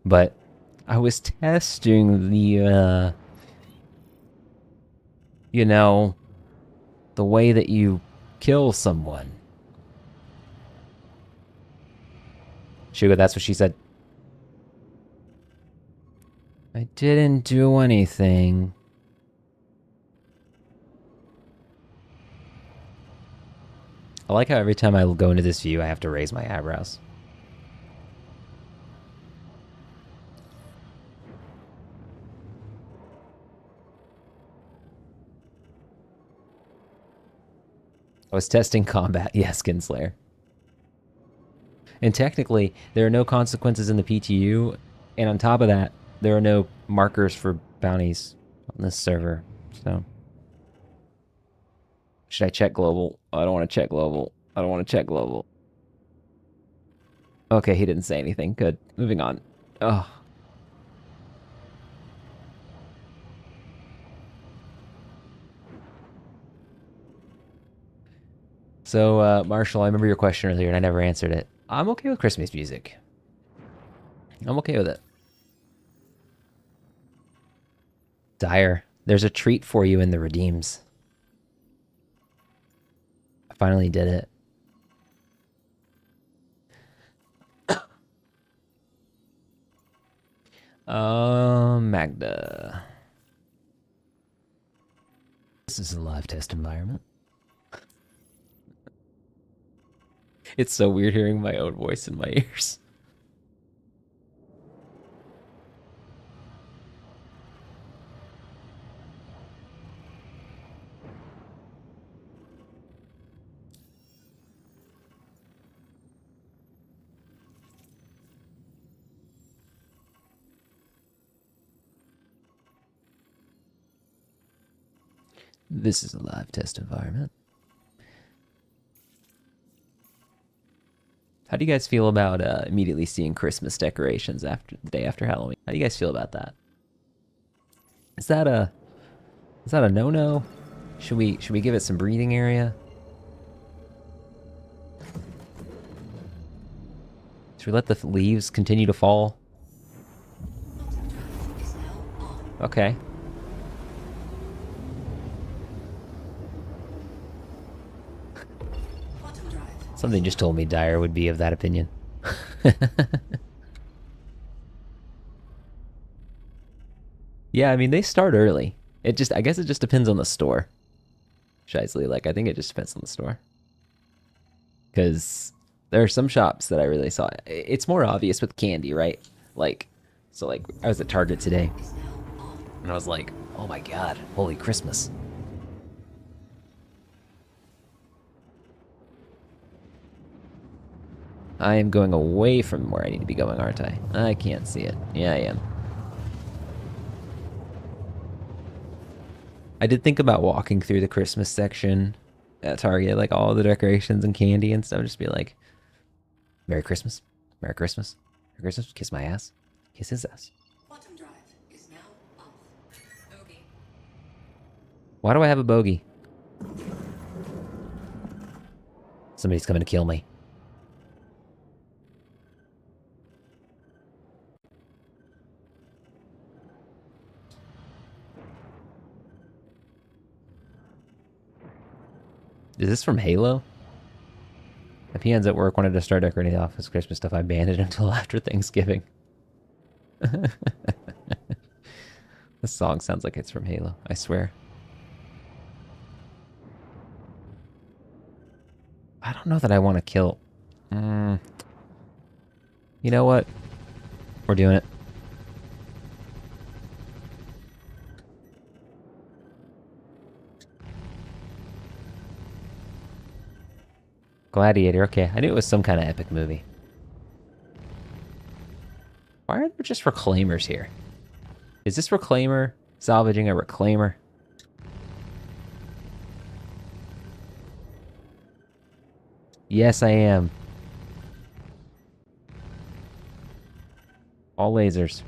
But I was testing the, you know, the way that you kill someone. Sugar, that's what she said. I didn't do anything. I like how every time I go into this view, I have to raise my eyebrows. I was testing combat. Yes, Skinslayer. And technically, there are no consequences in the PTU. And on top of that, there are no markers for bounties on this server. So, should I check global? I don't want to check global. I don't want to check global. Okay, he didn't say anything. Good. Moving on. Oh. So, Marshall, I remember your question earlier and I never answered it. I'm okay with Christmas music. I'm okay with it. Dyer, there's a treat for you in the redeems. I finally did it. Magda. This is a live test environment. It's so weird hearing my own voice in my ears. This is a live test environment. How do you guys feel about immediately seeing Christmas decorations after the day after Halloween? How do you guys feel about that? Is that a no-no? Should we give it some breathing area? Should we let the leaves continue to fall? Okay. Something just told me Dyer would be of that opinion. Yeah, I mean, they start early. I guess it just depends on the store. Shisley, like, I think it just depends on the store. Because there are some shops that I really saw. It's more obvious with candy, right? Like, so like, I was at Target today. And I was like, oh my god, holy Christmas. I am going away from where I need to be going, aren't I? I can't see it. Yeah, I am. I did think about walking through the Christmas section at Target, like all the decorations and candy and stuff, just be like, Merry Christmas, Merry Christmas, Merry Christmas, kiss my ass, kiss his ass.
Bottom drive is now off. Bogey.
Why do I have a bogey? Somebody's coming to kill me. Is this from Halo? My PNs at work wanted to start decorating the office Christmas stuff. I banned it until after Thanksgiving. This song sounds like it's from Halo, I swear. I don't know that I want to kill. You know what? We're doing it. Gladiator, okay. I knew it was some kind of epic movie. Why are there We're just reclaimers here. Is this reclaimer salvaging a reclaimer? Yes, I am. All lasers.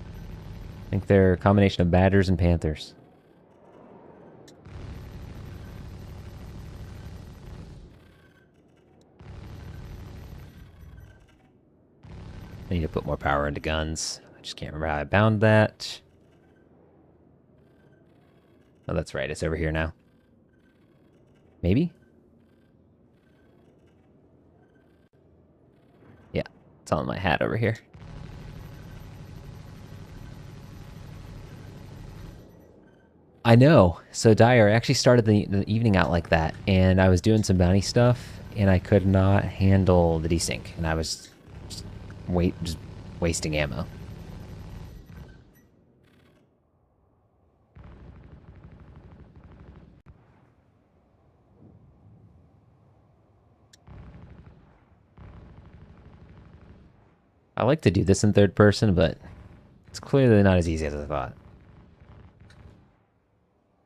I think they're a combination of badgers and panthers. I need to put more power into guns. I just can't remember how I bound that. Oh, that's right. It's over here now. Maybe? Yeah, it's on my hat over here. I know. So Dyer, I actually started the evening out like that, and I was doing some bounty stuff, and I could not handle the desync, and I was just wasting ammo. I like to do this in third person, but it's clearly not as easy as I thought.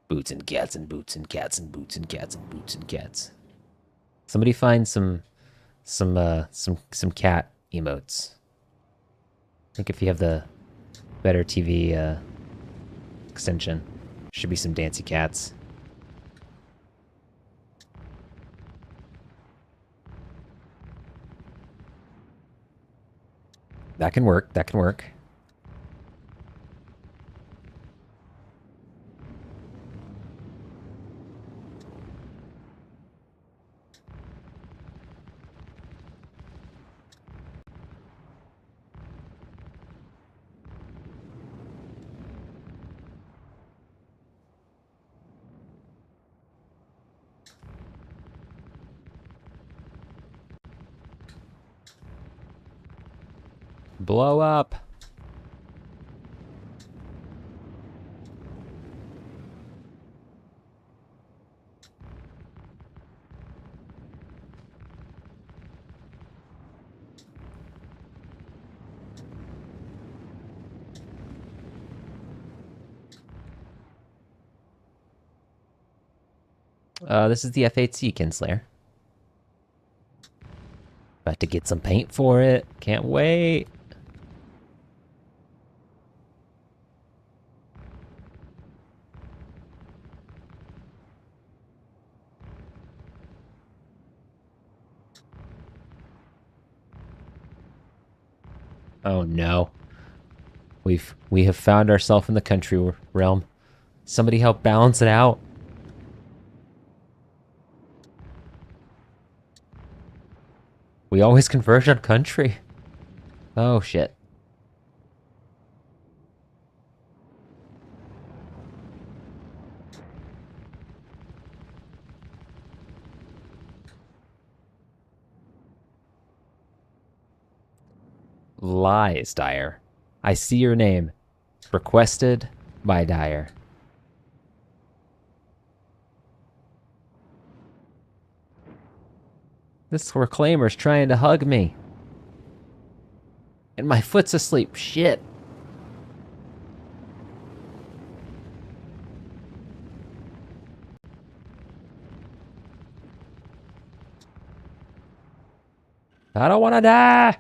Boots and cats and boots and cats and boots and cats and boots and cats. Somebody find some cat emotes. I think if you have the better TV extension, should be some dancy cats. That can work. That can work. Blow up. This is the F8C Kinslayer. About to get some paint for it. Can't wait. Oh no. We have found ourselves in the country realm. Somebody help balance it out. We always converge on country. Oh shit. Lies, Dyer. I see your name. Requested by Dyer. This reclaimer's trying to hug me. And my foot's asleep. Shit. I don't want to die.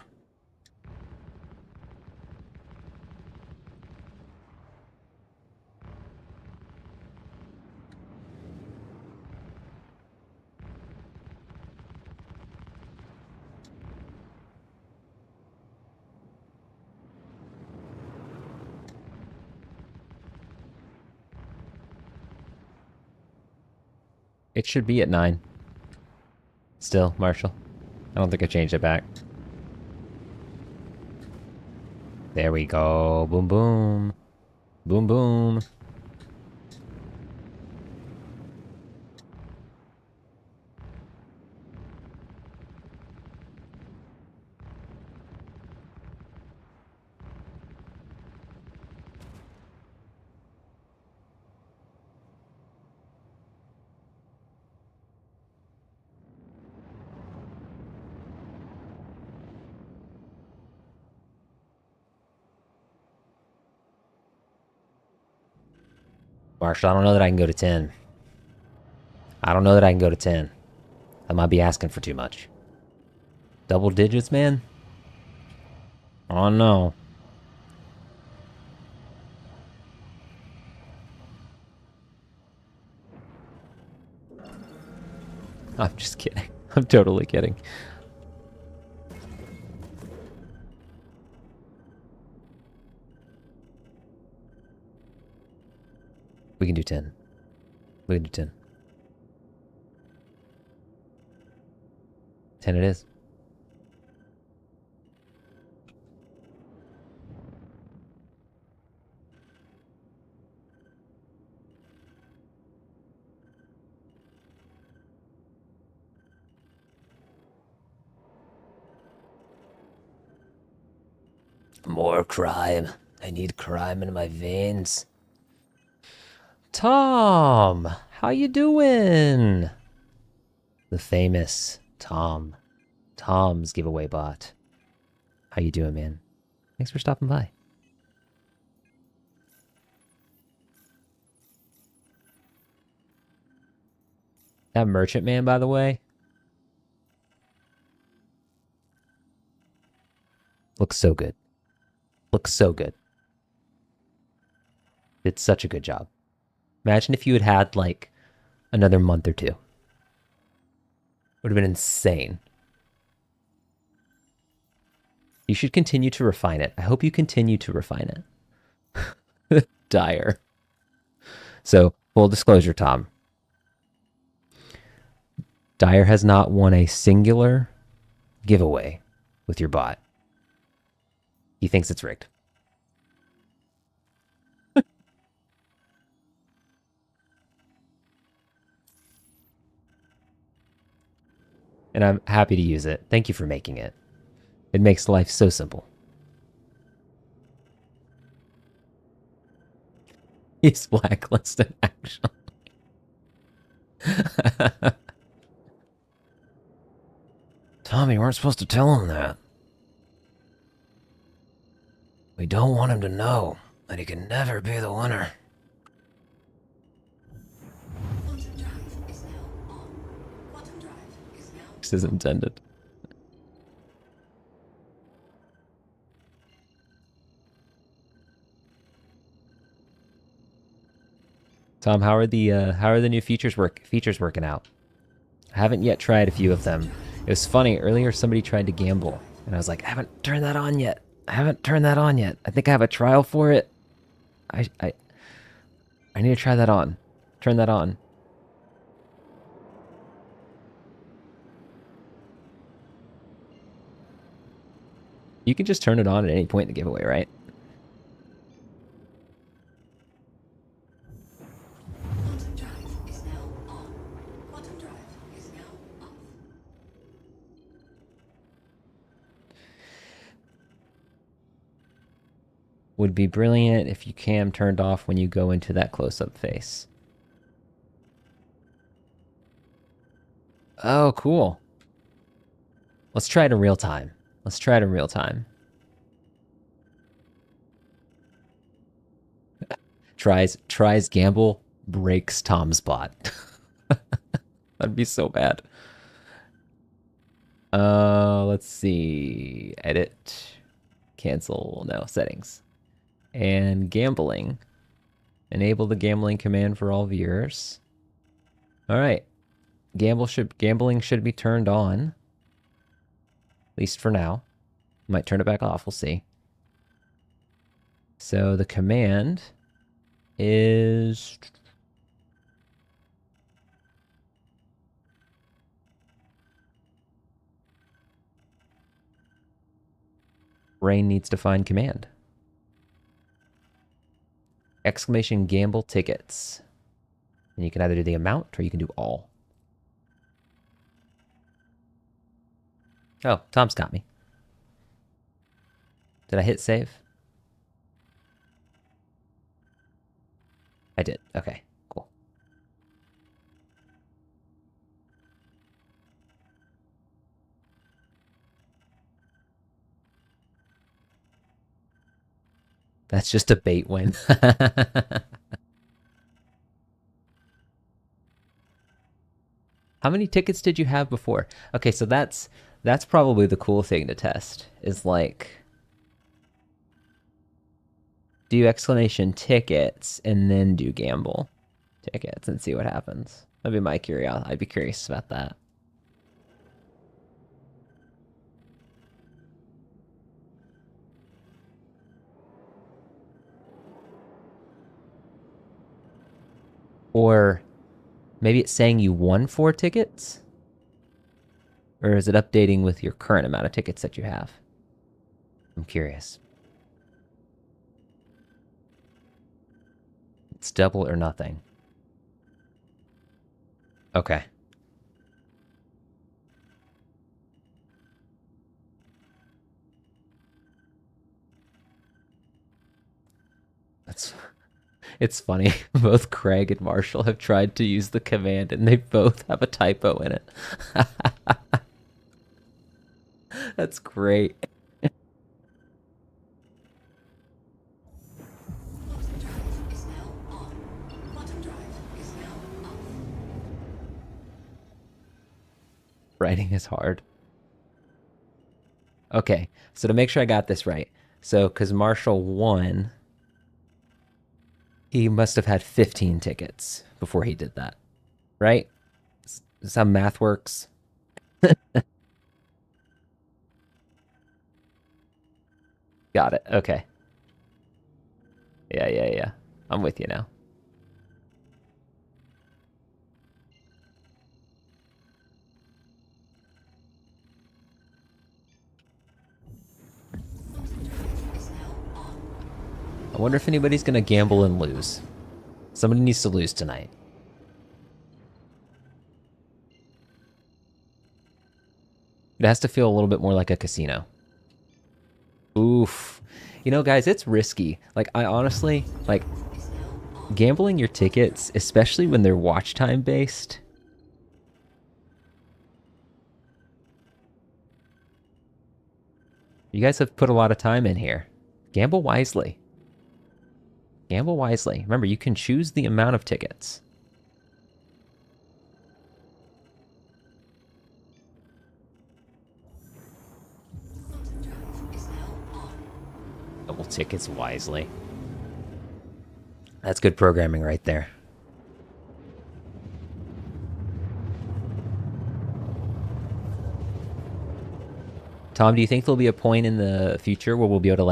It should be at 9. Still, Marshall. I don't think I changed it back. There we go. Boom, boom. Boom, boom. Marshall, I don't know that I can go to 10. I don't know that I can go to 10. I might be asking for too much. Double digits, man? Oh no. I'm just kidding. I'm totally kidding. We can do 10. We can do 10. 10 it is. More crime. I need crime in my veins. Tom, how you doing? The famous Tom. Tom's giveaway bot. How you doing, man? Thanks for stopping by. That merchant man, by the way, looks so good. Looks so good. Did such a good job. Imagine if you had had like another month or two. Would have been insane. You should continue to refine it. I hope you continue to refine it. Dire. So, full disclosure, Tom. Dyer has not won a singular giveaway with your bot. He thinks it's rigged. And I'm happy to use it. Thank you for making it. It makes life so simple. He's blacklisted, actually. Tommy, you weren't supposed to tell him that. We don't want him to know that he can never be the winner.
Quantum drive is now on. Quantum drive is now
This is intended. Tom, how are the new features working out? I haven't yet tried a few of them. It was funny, earlier somebody tried to gamble, and I was like, I haven't turned that on yet. I think I have a trial for it. I need to try that on. Turn that on. You can just turn it on at any point in the giveaway, right?
quantum drive is now on. Quantum drive is now off.
Would be brilliant if you cam turned off when you go into that close-up face. Oh, cool. Let's try it in real time. Let's try it in real time. Tries gamble, breaks Tom's bot. That'd be so bad. Let's see. Edit. Cancel. No, settings. And gambling. Enable the gambling command for all viewers. All right. Gambling should be turned on. At least for now. Might turn it back off. We'll see. So the command is brain needs to find command. Exclamation gamble tickets. And you can either do the amount or you can do all. Oh, Tom's got me. Did I hit save? I did. Okay, cool. That's just a bait win. How many tickets did you have before? Okay, so that's probably the cool thing to test is like do explanation tickets and then do gamble tickets and see what happens. That'd be my curiosity. I'd be curious about that. Or maybe it's saying you won 4 tickets? Or is it updating with your current amount of tickets that you have? I'm curious. It's double or nothing. Okay. That's it's funny. Both Craig and Marshall have tried to use the command and they both have a typo in it. That's great.
Quantum drive is now on. Quantum drive is now off.
Writing is hard. Okay, so to make sure I got this right. So, because Marshall won, he must have had 15 tickets before he did that, right? Some math works. Got it. Okay. Yeah, yeah, yeah. I'm with you now.
Quantum drive is now on.
I wonder if anybody's going to gamble and lose. Somebody needs to lose tonight. It has to feel a little bit more like a casino. Oof. You know, guys, it's risky. Like, I honestly, like,
Is now on.
gambling your tickets, especially when they're watch time based. You guys have put a lot of time in here. Gamble wisely. Gamble wisely. Remember, you can choose the amount of tickets.
Quantum drive is now on.
Double tickets wisely. That's good programming right there. Tom, do you think there'll be a point in the future where we'll be able to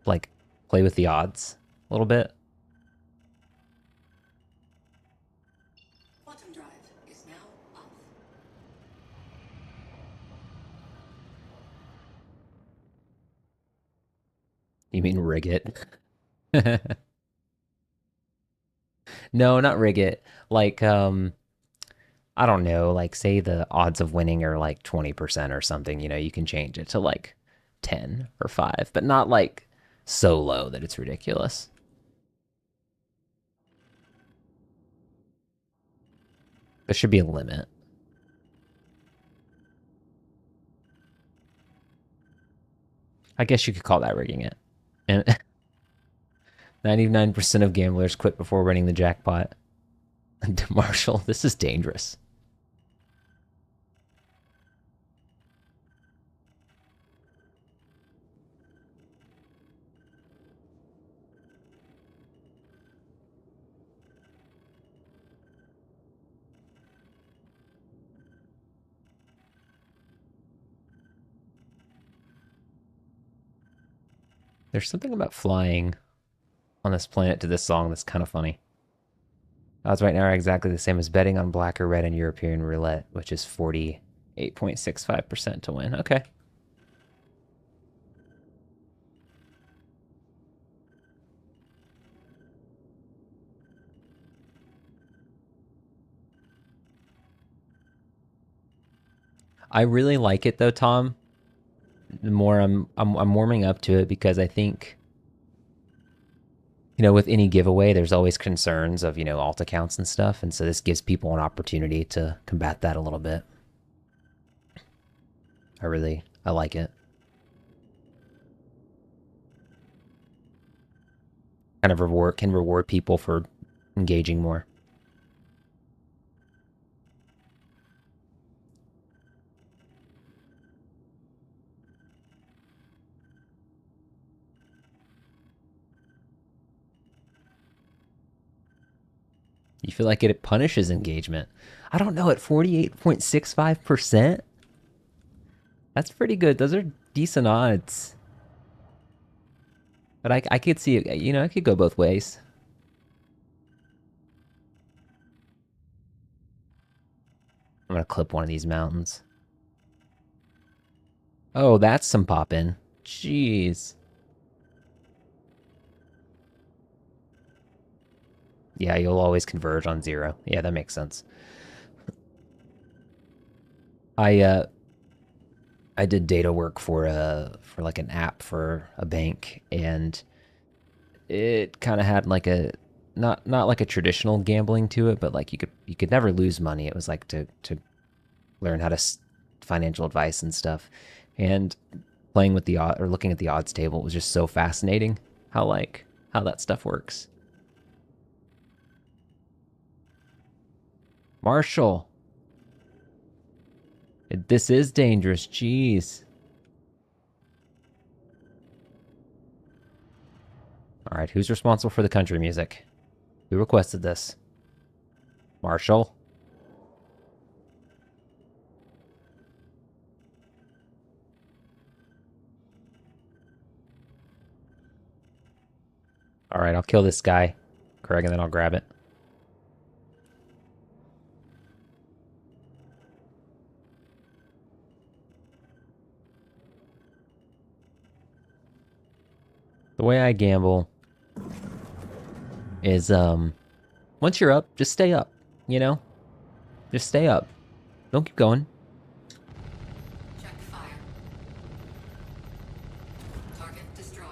like play with the odds a little bit?
Quantum drive is now off.
You mean rig it? No, not rig it. Like I don't know, like say the odds of winning are like 20% or something, you can change it to like 10 or 5, but not like so low that it's ridiculous. There should be a limit. I guess you could call that rigging it. And 99% of gamblers quit before winning the jackpot. Marshall, this is dangerous. There's something about flying on this planet to this song that's kind of funny. Odds right now are exactly the same as betting on black or red in European roulette, which is 48.65% to win. Okay. I really like it though, Tom. The more I'm warming up to it because I think with any giveaway, there's always concerns of alt accounts and stuff, and so this gives people an opportunity to combat that a little bit. I like it. Kind of reward people for engaging more. You feel like it punishes engagement. I don't know, at 48.65%? That's pretty good. Those are decent odds. But I could see it, you know, I could go both ways. I'm gonna clip one of these mountains. Oh, that's some pop-in. Jeez. Yeah, you'll always converge on 0. Yeah, that makes sense. I did data work for like an app for a bank, and it kind of had like a not like a traditional gambling to it, but like you could never lose money. It was like to learn how to financial advice and stuff, and playing with the or looking at the odds table was just so fascinating. How that stuff works. Marshall, this is dangerous. Jeez. All right, who's responsible for the country music? Who requested this? Marshall? All right, I'll kill this guy, Craig, and then I'll grab it. The way I gamble is once you're up, just stay up, you know? Just stay up. Don't keep going.
Check fire. Target destroyed.